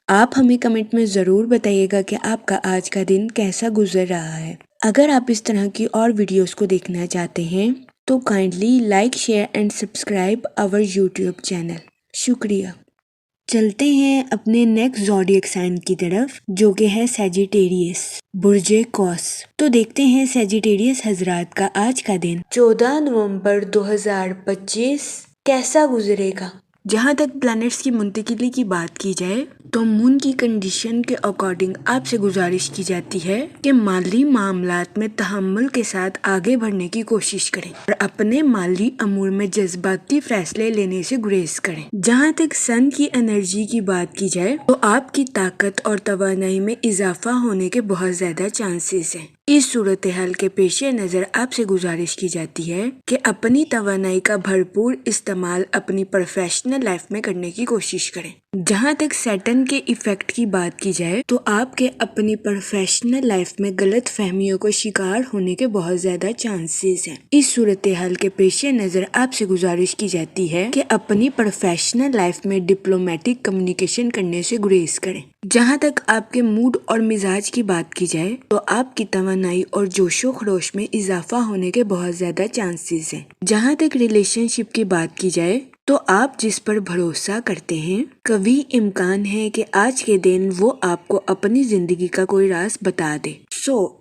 آپ ہمیں کمنٹ میں ضرور بتائیے گا کہ آپ کا آج کا دن کیسا گزر رہا ہے۔ اگر آپ اس طرح کی اور ویڈیوز کو دیکھنا چاہتے ہیں تو kindly like, share and subscribe our YouTube channel. شکریہ۔ چلتے ہیں اپنے نیکسٹ زوڈیک سائن کی طرف جو کہ ہے سیجیٹیریس، برج قوس۔ تو دیکھتے ہیں سیجیٹیریس حضرات کا آج کا دن 14 نومبر 2025 کیسا گزرے گا۔ جہاں تک پلانٹس کی منتقلی کی بات کی جائے تو مون کی کنڈیشن کے اکارڈنگ آپ سے گزارش کی جاتی ہے کہ مالی معاملات میں تحمل کے ساتھ آگے بڑھنے کی کوشش کریں اور اپنے مالی امور میں جذباتی فیصلے لینے سے گریز کریں۔ جہاں تک سن کی انرجی کی بات کی جائے تو آپ کی طاقت اور توانائی میں اضافہ ہونے کے بہت زیادہ چانسز ہیں۔ اس صورتحال کے پیش نظر آپ سے گزارش کی جاتی ہے کہ اپنی توانائی کا بھرپور استعمال اپنی پروفیشنل لائف میں کرنے کی کوشش کریں۔ جہاں تک سیٹن کے ایفیکٹ کی بات کی جائے تو آپ کے اپنی پروفیشنل لائف میں غلط فہمیوں کو شکار ہونے کے بہت زیادہ چانسز ہیں۔ اس صورتحال کے پیش نظر آپ سے گزارش کی جاتی ہے کہ اپنی پروفیشنل لائف میں ڈپلومیٹک کمیونیکیشن کرنے سے گریز کریں۔ جہاں تک آپ کے موڈ اور مزاج کی بات کی جائے تو آپ کی توانائی اور جوش و خروش میں اضافہ ہونے کے بہت زیادہ چانسز ہیں۔ جہاں تک ریلیشن شپ کی بات کی جائے تو آپ جس پر بھروسہ کرتے ہیں کبھی امکان ہے کہ آج کے دن وہ آپ کو اپنی زندگی کا کوئی راز بتا دے۔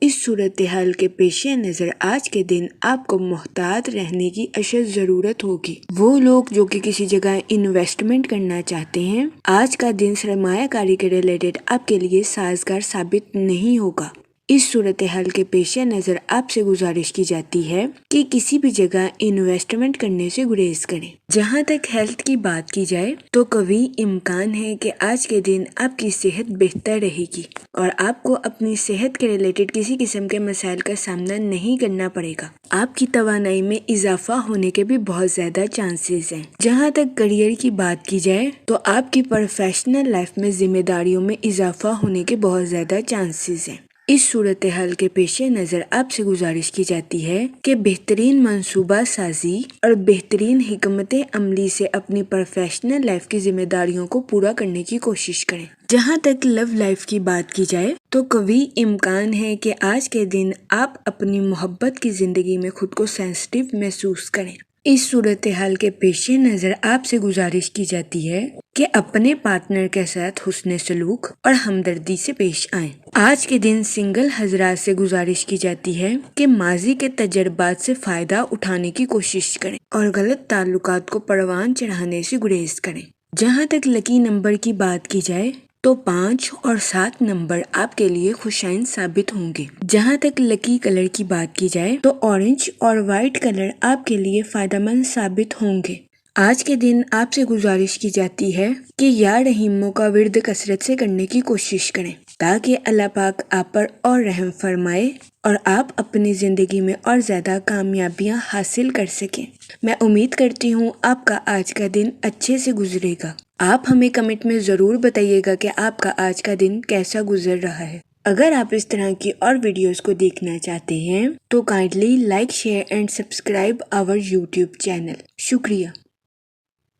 اس صورتحال کے پیش نظر آج کے دن آپ کو محتاط رہنے کی اشد ضرورت ہوگی۔ وہ لوگ جو کہ کسی جگہ انویسٹمنٹ کرنا چاہتے ہیں، آج کا دن سرمایہ کاری کے ریلیٹڈ آپ کے لیے سازگار ثابت نہیں ہوگا۔ اس صورتحال کے پیش نظر آپ سے گزارش کی جاتی ہے کہ کسی بھی جگہ انویسٹمنٹ کرنے سے گریز کریں۔ جہاں تک ہیلتھ کی بات کی جائے تو کبھی امکان ہے کہ آج کے دن آپ کی صحت بہتر رہے گی اور آپ کو اپنی صحت کے ریلیٹڈ کسی قسم کے مسائل کا سامنا نہیں کرنا پڑے گا۔ آپ کی توانائی میں اضافہ ہونے کے بھی بہت زیادہ چانسز ہیں۔ جہاں تک کریئر کی بات کی جائے تو آپ کی پروفیشنل لائف میں ذمہ داریوں میں اضافہ ہونے کے بہت زیادہ چانسز ہیں۔ اس صورتحال کے پیش نظر آپ سے گزارش کی جاتی ہے کہ بہترین منصوبہ سازی اور بہترین حکمت عملی سے اپنی پروفیشنل لائف کی ذمہ داریوں کو پورا کرنے کی کوشش کریں۔ جہاں تک لو لائف کی بات کی جائے تو کبھی امکان ہے کہ آج کے دن آپ اپنی محبت کی زندگی میں خود کو سینسٹیو محسوس کریں۔ اس صورتحال کے پیش نظر آپ سے گزارش کی جاتی ہے کہ اپنے پارٹنر کے ساتھ حسن سلوک اور ہمدردی سے پیش آئیں۔ آج کے دن سنگل حضرات سے گزارش کی جاتی ہے کہ ماضی کے تجربات سے فائدہ اٹھانے کی کوشش کریں اور غلط تعلقات کو پروان چڑھانے سے گریز کریں۔ جہاں تک لکی نمبر کی بات کی جائے تو 5 اور 7 نمبر آپ کے لیے خوشائن ثابت ہوں گے۔ جہاں تک لکی کلر کی بات کی جائے تو اورنج اور وائٹ کلر آپ کے لیے فائدہ مند ثابت ہوں گے۔ آج کے دن آپ سے گزارش کی جاتی ہے کہ یا رحیموں کا ورد کثرت سے کرنے کی کوشش کریں تاکہ اللہ پاک آپ پر اور رحم فرمائے اور آپ اپنی زندگی میں اور زیادہ کامیابیاں حاصل کر سکیں۔ میں امید کرتی ہوں آپ کا آج کا دن اچھے سے گزرے گا۔ آپ ہمیں کمنٹ میں ضرور بتائیے گا کہ آپ کا آج کا دن کیسا گزر رہا ہے۔ اگر آپ اس طرح کی اور ویڈیوز کو دیکھنا چاہتے ہیں تو kindly like, share and subscribe our YouTube channel. شکریہ۔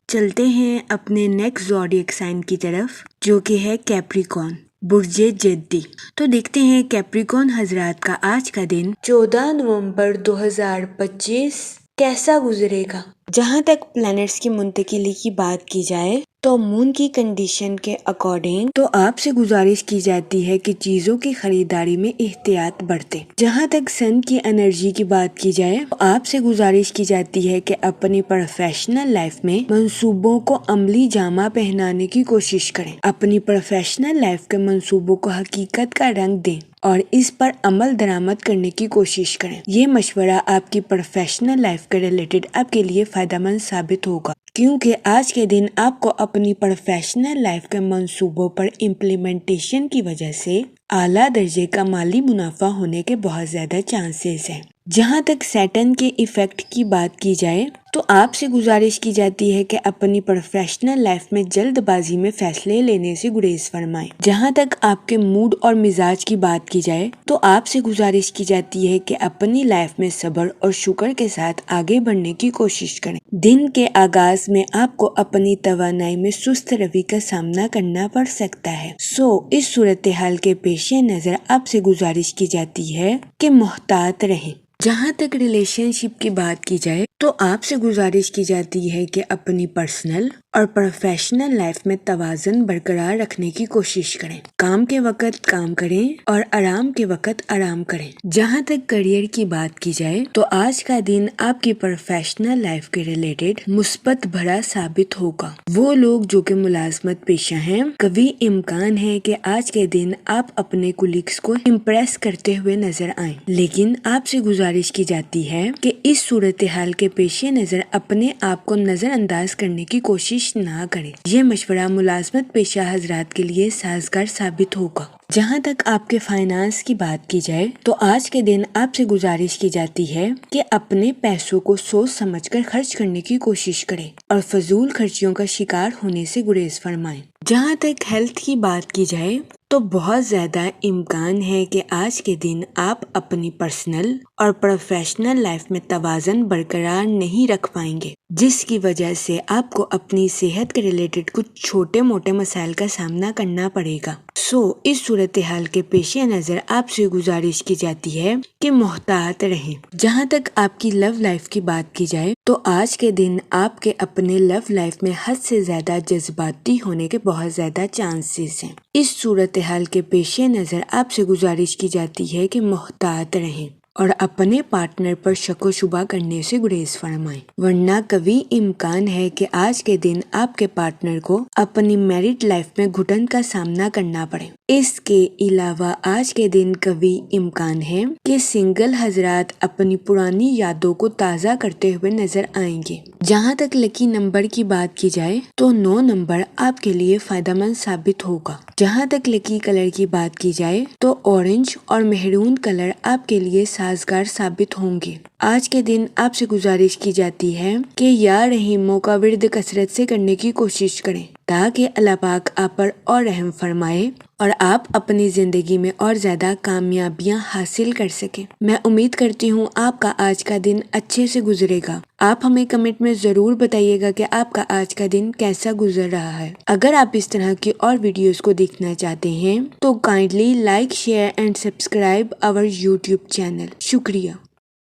چلتے ہیں اپنے نیکسٹ زوڈیک سائن کی طرف جو کہ ہے کیپریکون، برج جدی۔ تو دیکھتے ہیں کیپریکون حضرات کا آج کا دن 14 نومبر 2025 کیسا گزرے گا۔ جہاں تک پلانٹس کی منتقلی کی بات کی جائے تو مون کی کنڈیشن کے اکارڈنگ تو آپ سے گزارش کی جاتی ہے کہ چیزوں کی خریداری میں احتیاط برتیں۔ جہاں تک سن کی انرجی کی بات کی جائے تو آپ سے گزارش کی جاتی ہے کہ اپنی پروفیشنل لائف میں منصوبوں کو عملی جامہ پہنانے کی کوشش کریں۔ اپنی پروفیشنل لائف کے منصوبوں کو حقیقت کا رنگ دیں اور اس پر عمل درآمد کرنے کی کوشش کریں۔ یہ مشورہ آپ کی پروفیشنل لائف کے ریلیٹڈ آپ کے لیے فائدہ مند ثابت ہوگا کیونکہ آج کے دن آپ کو اپنی پروفیشنل لائف کے منصوبوں پر امپلیمنٹیشن کی وجہ سے اعلیٰ درجے کا مالی منافع ہونے کے بہت زیادہ چانسز ہیں۔ جہاں تک سیٹرن کے ایفیکٹ کی بات کی جائے تو آپ سے گزارش کی جاتی ہے کہ اپنی پروفیشنل لائف میں جلد بازی میں فیصلے لینے سے گریز فرمائیں۔ جہاں تک آپ کے موڈ اور مزاج کی بات کی جائے تو آپ سے گزارش کی جاتی ہے کہ اپنی لائف میں صبر اور شکر کے ساتھ آگے بڑھنے کی کوشش کریں۔ دن کے آغاز میں آپ کو اپنی توانائی میں سست روی کا سامنا کرنا پڑ سکتا ہے۔ اس صورتحال کے پیش نظر آپ سے گزارش کی جاتی ہے کہ محتاط رہیں۔ جہاں تک ریلیشن شپ کی بات کی جائے تو آپ سے گزارش کی جاتی ہے کہ اپنی پرسنل اور پروفیشنل لائف میں توازن برقرار رکھنے کی کوشش کریں۔ کام کے وقت کام کریں اور آرام کے وقت آرام کریں۔ جہاں تک کریئر کی بات کی جائے تو آج کا دن آپ کی پروفیشنل لائف کے ریلیٹڈ مثبت بھرا ثابت ہوگا۔ وہ لوگ جو کہ ملازمت پیشہ ہیں کبھی امکان ہے کہ آج کے دن آپ اپنے کولیگز کو امپریس کرتے ہوئے نظر آئیں، لیکن آپ سے گزارش کی جاتی ہے کہ اس صورتحال کے پیش نظر اپنے آپ کو نظر انداز کرنے کی کوشش نہ کریں۔ یہ مشورہ ملازمت پیشہ حضرات کے لیے سازگار ثابت ہوگا۔ جہاں تک آپ کے فائنانس کی بات کی جائے تو آج کے دن آپ سے گزارش کی جاتی ہے کہ اپنے پیسوں کو سوچ سمجھ کر خرچ کرنے کی کوشش کریں اور فضول خرچیوں کا شکار ہونے سے گریز فرمائیں۔ جہاں تک ہیلتھ کی بات کی جائے تو بہت زیادہ امکان ہے کہ آج کے دن آپ اپنی پرسنل اور پروفیشنل لائف میں توازن برقرار نہیں رکھ پائیں گے، جس کی وجہ سے آپ کو اپنی صحت کے ریلیٹڈ کچھ چھوٹے موٹے مسائل کا سامنا کرنا پڑے گا۔ اس صورتحال کے پیش نظر آپ سے گزارش کی جاتی ہے کہ محتاط رہیں۔ جہاں تک آپ کی لو لائف کی بات کی جائے تو آج کے دن آپ کے اپنے لو لائف میں حد سے زیادہ جذباتی ہونے کے بہت زیادہ چانسز ہیں۔ اس صورتحال کے پیش نظر آپ سے گزارش کی جاتی ہے کہ محتاط رہیں اور اپنے پارٹنر پر شک و شبہ کرنے سے گریز فرمائیں، ورنہ کبھی امکان ہے کہ آج کے دن آپ کے پارٹنر کو اپنی میرڈ لائف میں گھٹن کا سامنا کرنا پڑے۔ اس کے علاوہ آج کے دن کبھی امکان ہے کہ سنگل حضرات اپنی پرانی یادوں کو تازہ کرتے ہوئے نظر آئیں گے۔ جہاں تک لکی نمبر کی بات کی جائے تو 9 نمبر آپ کے لیے فائدہ مند ثابت ہوگا۔ جہاں تک لکی کلر کی بات کی جائے تو اورنج اور مہرون کلر آپ کے لیے سازگار ثابت ہوں گے۔ آج کے دن آپ سے گزارش کی جاتی ہے کہ یا رحیموں کا ورد کثرت سے کرنے کی کوشش کریں تاکہ اللہ پاک آپ پر اور رحم فرمائے اور آپ اپنی زندگی میں اور زیادہ کامیابیاں حاصل کر سکیں۔ میں امید کرتی ہوں آپ کا آج کا دن اچھے سے گزرے گا۔ آپ ہمیں کمنٹ میں ضرور بتائیے گا کہ آپ کا آج کا دن کیسا گزر رہا ہے۔ اگر آپ اس طرح کی اور ویڈیوز کو دیکھنا چاہتے ہیں تو kindly like, share and subscribe our YouTube channel. شکریہ۔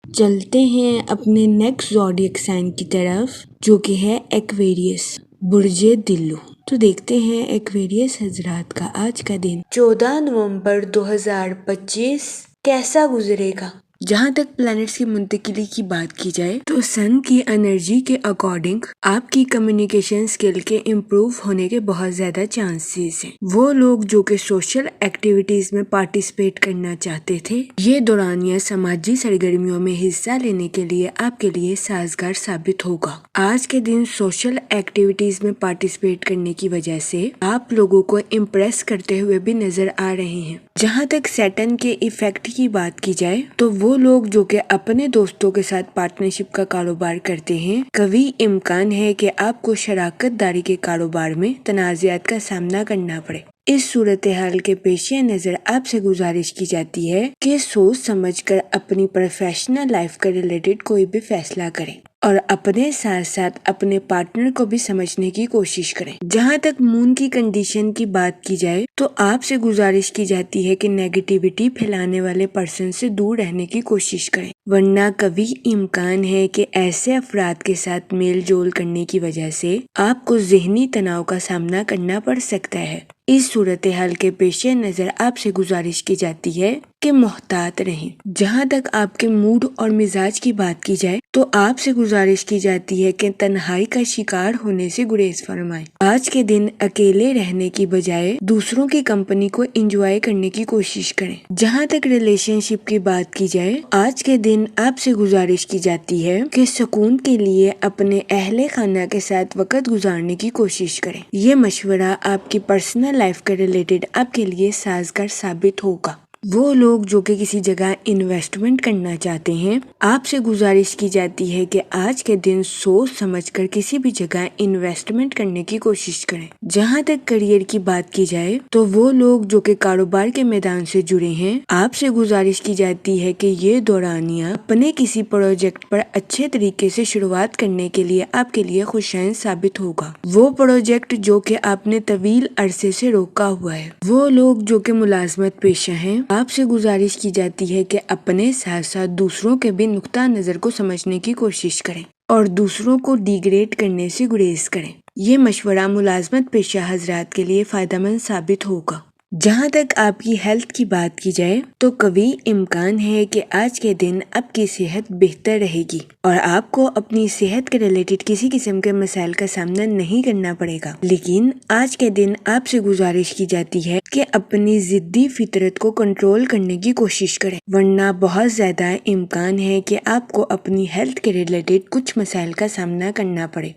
چلتے ہیں اپنے نیکسٹ زوڈیک سائن کی طرف جو کہ ہے ایکویریس، برج دلو۔ تو دیکھتے ہیں ایکویریس حضرات کا آج کا دن 14 نومبر 2025 کیسا گزرے گا۔ جہاں تک پلانٹس کی منتقلی کی بات کی جائے تو سن کی انرجی کے اکارڈنگ آپ کی کمیونیکیشن سکل کے امپروو ہونے کے بہت زیادہ چانسز ہیں۔ وہ لوگ جو کہ سوشل ایکٹیویٹیز میں پارٹیسپیٹ کرنا چاہتے تھے، یہ دورانیہ سماجی سرگرمیوں میں حصہ لینے کے لیے آپ کے لیے سازگار ثابت ہوگا۔ آج کے دن سوشل ایکٹیویٹیز میں پارٹیسپیٹ کرنے کی وجہ سے آپ لوگوں کو امپریس کرتے ہوئے بھی نظر آ رہے ہیں۔ جہاں تک سیٹن کے ایفیکٹ کی بات کی جائے تو وہ لوگ جو کہ اپنے دوستوں کے ساتھ پارٹنرشپ کا کاروبار کرتے ہیں، کبھی امکان ہے کہ آپ کو شراکت داری کے کاروبار میں تنازعات کا سامنا کرنا پڑے۔ اس صورتحال کے پیش نظر آپ سے گزارش کی جاتی ہے کہ سوچ سمجھ کر اپنی پروفیشنل لائف کا ریلیٹڈ کوئی بھی فیصلہ کریں اور اپنے ساتھ ساتھ اپنے پارٹنر کو بھی سمجھنے کی کوشش کریں۔ جہاں تک مون کی کنڈیشن کی بات کی جائے تو آپ سے گزارش کی جاتی ہے کہ نیگیٹیوٹی پھیلانے والے پرسن سے دور رہنے کی کوشش کریں، ورنہ کبھی امکان ہے کہ ایسے افراد کے ساتھ میل جول کرنے کی وجہ سے آپ کو ذہنی تناؤ کا سامنا کرنا پڑ سکتا ہے۔ اس صورتحال کے پیش نظر آپ سے گزارش کی جاتی ہے کہ محتاط رہیں۔ جہاں تک آپ کے موڈ اور مزاج کی بات کی جائے تو آپ سے گزارش کی جاتی ہے کہ تنہائی کا شکار ہونے سے گریز فرمائیں۔ آج کے دن اکیلے رہنے کی بجائے دوسروں کی کمپنی کو انجوائے کرنے کی کوشش کریں۔ جہاں تک ریلیشن شپ کی بات کی جائے آج کے دن آپ سے گزارش کی جاتی ہے کہ سکون کے لیے اپنے اہل خانہ کے ساتھ وقت گزارنے کی کوشش کریں۔ یہ مشورہ آپ کی پرسنل لائف کے ریلیٹڈ آپ کے لیے سازگار ثابت ہوگا۔ وہ لوگ جو کہ کسی جگہ انویسٹمنٹ کرنا چاہتے ہیں، آپ سے گزارش کی جاتی ہے کہ آج کے دن سوچ سمجھ کر کسی بھی جگہ انویسٹمنٹ کرنے کی کوشش کریں۔ جہاں تک کریئر کی بات کی جائے تو وہ لوگ جو کہ کاروبار کے میدان سے جڑے ہیں، آپ سے گزارش کی جاتی ہے کہ یہ دورانیہ اپنے کسی پروجیکٹ پر اچھے طریقے سے شروعات کرنے کے لیے آپ کے لیے خوشائن ثابت ہوگا۔ وہ پروجیکٹ جو کہ آپ نے طویل عرصے سے روکا ہوا ہے، وہ لوگ جو کہ ملازمت پیشہ ہیں، آپ سے گزارش کی جاتی ہے کہ اپنے ساتھ ساتھ دوسروں کے بھی نقطہ نظر کو سمجھنے کی کوشش کریں اور دوسروں کو ڈیگریڈ کرنے سے گریز کریں۔ یہ مشورہ ملازمت پیشہ حضرات کے لیے فائدہ مند ثابت ہوگا۔ جہاں تک آپ کی ہیلتھ کی بات کی جائے تو کبھی امکان ہے کہ آج کے دن آپ کی صحت بہتر رہے گی اور آپ کو اپنی صحت کے ریلیٹڈ کسی قسم کے مسائل کا سامنا نہیں کرنا پڑے گا، لیکن آج کے دن آپ سے گزارش کی جاتی ہے کہ اپنی ضدی فطرت کو کنٹرول کرنے کی کوشش کریں، ورنہ بہت زیادہ امکان ہے کہ آپ کو اپنی ہیلتھ کے ریلیٹڈ کچھ مسائل کا سامنا کرنا پڑے۔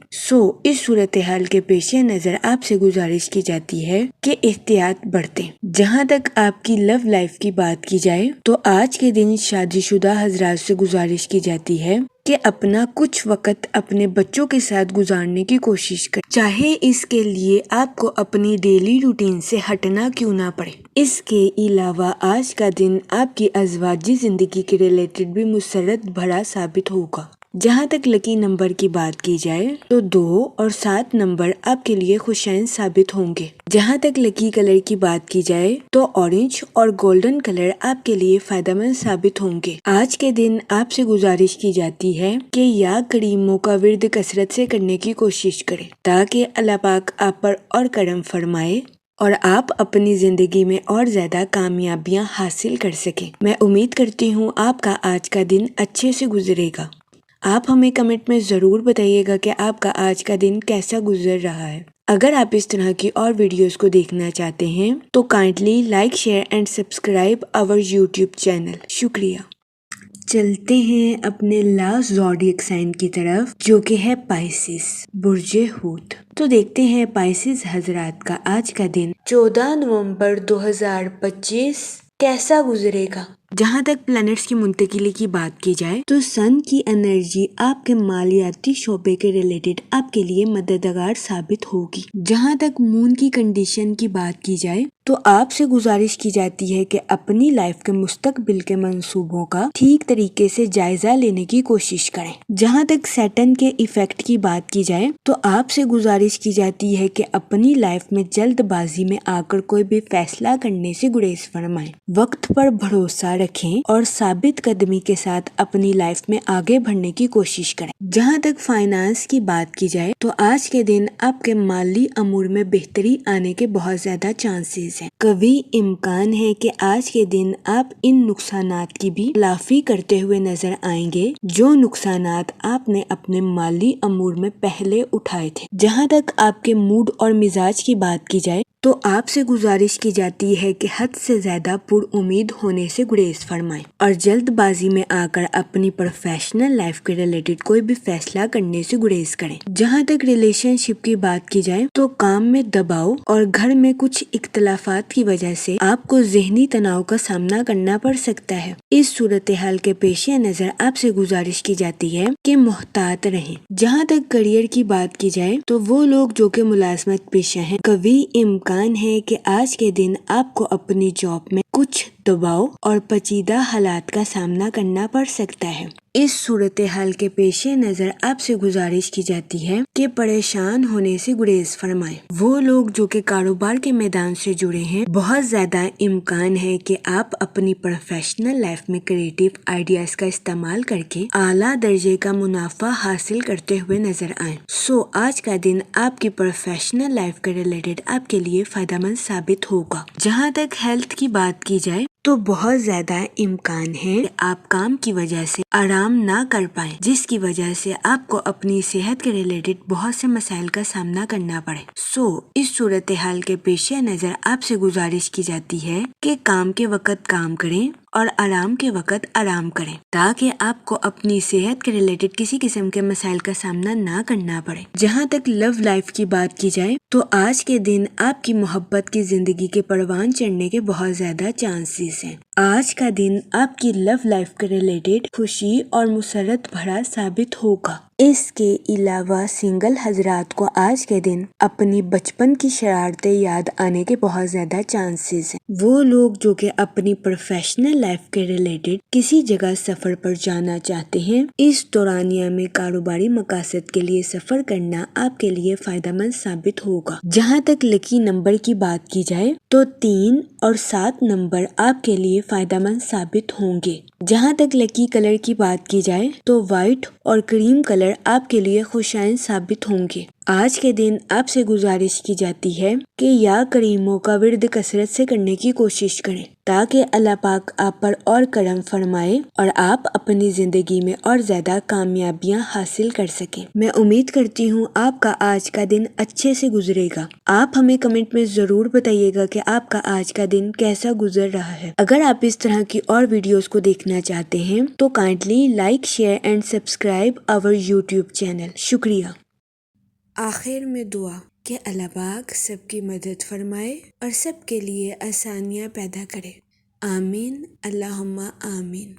اس صورتحال کے پیش نظر آپ سے گزارش کی جاتی ہے کہ احتیاط برتیں۔ جہاں تک آپ کی لو لائف کی بات کی جائے تو آج کے دن شادی شدہ حضرات سے گزارش کی جاتی ہے کہ اپنا کچھ وقت اپنے بچوں کے ساتھ گزارنے کی کوشش کریں، چاہے اس کے لیے آپ کو اپنی ڈیلی روٹین سے ہٹنا کیوں نہ پڑے۔ اس کے علاوہ آج کا دن آپ کی ازواجی زندگی کے ریلیٹڈ بھی مسرت بھرا ثابت ہوگا۔ جہاں تک لکی نمبر کی بات کی جائے تو 2 اور 7 نمبر آپ کے لیے خوشائن ثابت ہوں گے۔ جہاں تک لکی کلر کی بات کی جائے تو اورنج اور گولڈن کلر آپ کے لیے فائدہ مند ثابت ہوں گے۔ آج کے دن آپ سے گزارش کی جاتی ہے کہ یا کریموں کا ورد کثرت سے کرنے کی کوشش کریں تاکہ اللہ پاک آپ پر اور کرم فرمائے اور آپ اپنی زندگی میں اور زیادہ کامیابیاں حاصل کر سکیں۔ میں امید کرتی ہوں آپ کا آج کا دن اچھے سے گزرے گا۔ آپ ہمیں کمنٹ میں ضرور بتائیے گا کہ آپ کا آج کا دن کیسا گزر رہا ہے۔ اگر آپ اس طرح کی اور ویڈیوز کو دیکھنا چاہتے ہیں تو kindly like, share and subscribe our YouTube channel. شکریہ۔ چلتے ہیں اپنے لاسٹ زوڈیک سائن کی طرف جو کہ ہے پائسس، برج حوت۔ تو دیکھتے ہیں پائسس حضرات کا آج کا دن 14 نومبر 2025 کیسا گزرے گا۔ جہاں تک پلانٹس کی منتقلی کی بات کی جائے تو سن کی انرجی آپ کے مالیاتی شعبے کے ریلیٹڈ آپ کے لیے مددگار ثابت ہوگی۔ جہاں تک مون کی کنڈیشن کی بات کی جائے تو آپ سے گزارش کی جاتی ہے کہ اپنی لائف کے مستقبل کے منصوبوں کا ٹھیک طریقے سے جائزہ لینے کی کوشش کریں۔ جہاں تک سیٹن کے ایفیکٹ کی بات کی جائے تو آپ سے گزارش کی جاتی ہے کہ اپنی لائف میں جلد بازی میں آ کر کوئی بھی فیصلہ کرنے سے گریز فرمائیں، وقت پر بھروسہ رکھیں اور ثابت قدمی کے ساتھ اپنی لائف میں آگے بڑھنے کی کوشش کریں۔ جہاں تک فائنانس کی بات کی جائے تو آج کے دن آپ کے مالی امور میں بہتری آنے کے بہت زیادہ چانسز ہیں۔ قوی امکان ہے کہ آج کے دن آپ ان نقصانات کی بھی تلافی کرتے ہوئے نظر آئیں گے جو نقصانات آپ نے اپنے مالی امور میں پہلے اٹھائے تھے۔ جہاں تک آپ کے موڈ اور مزاج کی بات کی جائے تو آپ سے گزارش کی جاتی ہے کہ حد سے زیادہ پر امید ہونے سے گریز فرمائیں اور جلد بازی میں آ کر اپنی پروفیشنل لائف کے ریلیٹڈ کوئی بھی فیصلہ کرنے سے گریز کریں۔ جہاں تک ریلیشن شپ کی بات کی جائے تو کام میں دباؤ اور گھر میں کچھ اختلافات کی وجہ سے آپ کو ذہنی تناؤ کا سامنا کرنا پڑ سکتا ہے۔ اس صورتحال کے پیش نظر آپ سے گزارش کی جاتی ہے کہ محتاط رہیں۔ جہاں تک کریئر کی بات کی جائے تو وہ لوگ جو کہ ملازمت پیشہ ہیں، قوی امکان ہے کہ آج کے دن آپ کو اپنی جاب میں کچھ دباؤ اور پیچیدہ حالات کا سامنا کرنا پڑ سکتا ہے۔ اس صورتحال کے پیش نظر آپ سے گزارش کی جاتی ہے کہ پریشان ہونے سے گریز فرمائیں۔ وہ لوگ جو کہ کاروبار کے میدان سے جڑے ہیں، بہت زیادہ امکان ہے کہ آپ اپنی پروفیشنل لائف میں کریٹیو آئیڈیاز کا استعمال کر کے اعلیٰ درجے کا منافع حاصل کرتے ہوئے نظر آئیں۔ آج کا دن آپ کی پروفیشنل لائف کے ریلیٹڈ آپ کے لیے فائدہ مند ثابت ہوگا۔ جہاں تک ہیلتھ کی بات کی جائے تو بہت زیادہ امکان ہے کہ آپ کام کی وجہ سے آرام نہ کر پائیں، جس کی وجہ سے آپ کو اپنی صحت کے ریلیٹڈ بہت سے مسائل کا سامنا کرنا پڑے۔ اس صورتحال کے پیش نظر آپ سے گزارش کی جاتی ہے کہ کام کے وقت کام کریں اور آرام کے وقت آرام کریں تاکہ آپ کو اپنی صحت کے ریلیٹڈ کسی قسم کے مسائل کا سامنا نہ کرنا پڑے۔ جہاں تک لو لائف کی بات کی جائے تو آج کے دن آپ کی محبت کی زندگی کے پروان چڑھنے کے بہت زیادہ چانسز ہیں۔ آج کا دن آپ کی لو لائف کے ریلیٹڈ خوشی اور مسرت بھرا ثابت ہوگا۔ اس کے علاوہ سنگل حضرات کو آج کے دن اپنی بچپن کی شرارتیں یاد آنے کے بہت زیادہ چانسز ہیں۔ وہ لوگ جو کہ اپنی پروفیشنل لائف کے ریلیٹڈ کسی جگہ سفر پر جانا چاہتے ہیں، اس دورانیہ میں کاروباری مقاصد کے لیے سفر کرنا آپ کے لیے فائدہ مند ثابت ہوگا۔ جہاں تک لکی نمبر کی بات کی جائے تو 3 اور 7 نمبر آپ کے لیے فائدہ مند ثابت ہوں گے۔ جہاں تک لکی کلر کی بات کی جائے تو وائٹ اور کریم کلر آپ کے لیے خوشائن ثابت ہوں گے۔ آج کے دن آپ سے گزارش کی جاتی ہے کہ یا کریموں کا ورد کثرت سے کرنے کی کوشش کریں تاکہ اللہ پاک آپ پر اور کرم فرمائے اور آپ اپنی زندگی میں اور زیادہ کامیابیاں حاصل کر سکیں۔ میں امید کرتی ہوں آپ کا آج کا دن اچھے سے گزرے گا۔ آپ ہمیں کمنٹ میں ضرور بتائیے گا کہ آپ کا آج کا دن کیسا گزر رہا ہے۔ اگر آپ اس طرح کی اور ویڈیوز کو دیکھنا چاہتے ہیں تو kindly like, share and subscribe our YouTube channel. شکریہ۔ آخر میں دعا کہ اللہ پاک سب کی مدد فرمائے اور سب کے لیے آسانیاں پیدا کرے۔ آمین، اللہم آمین۔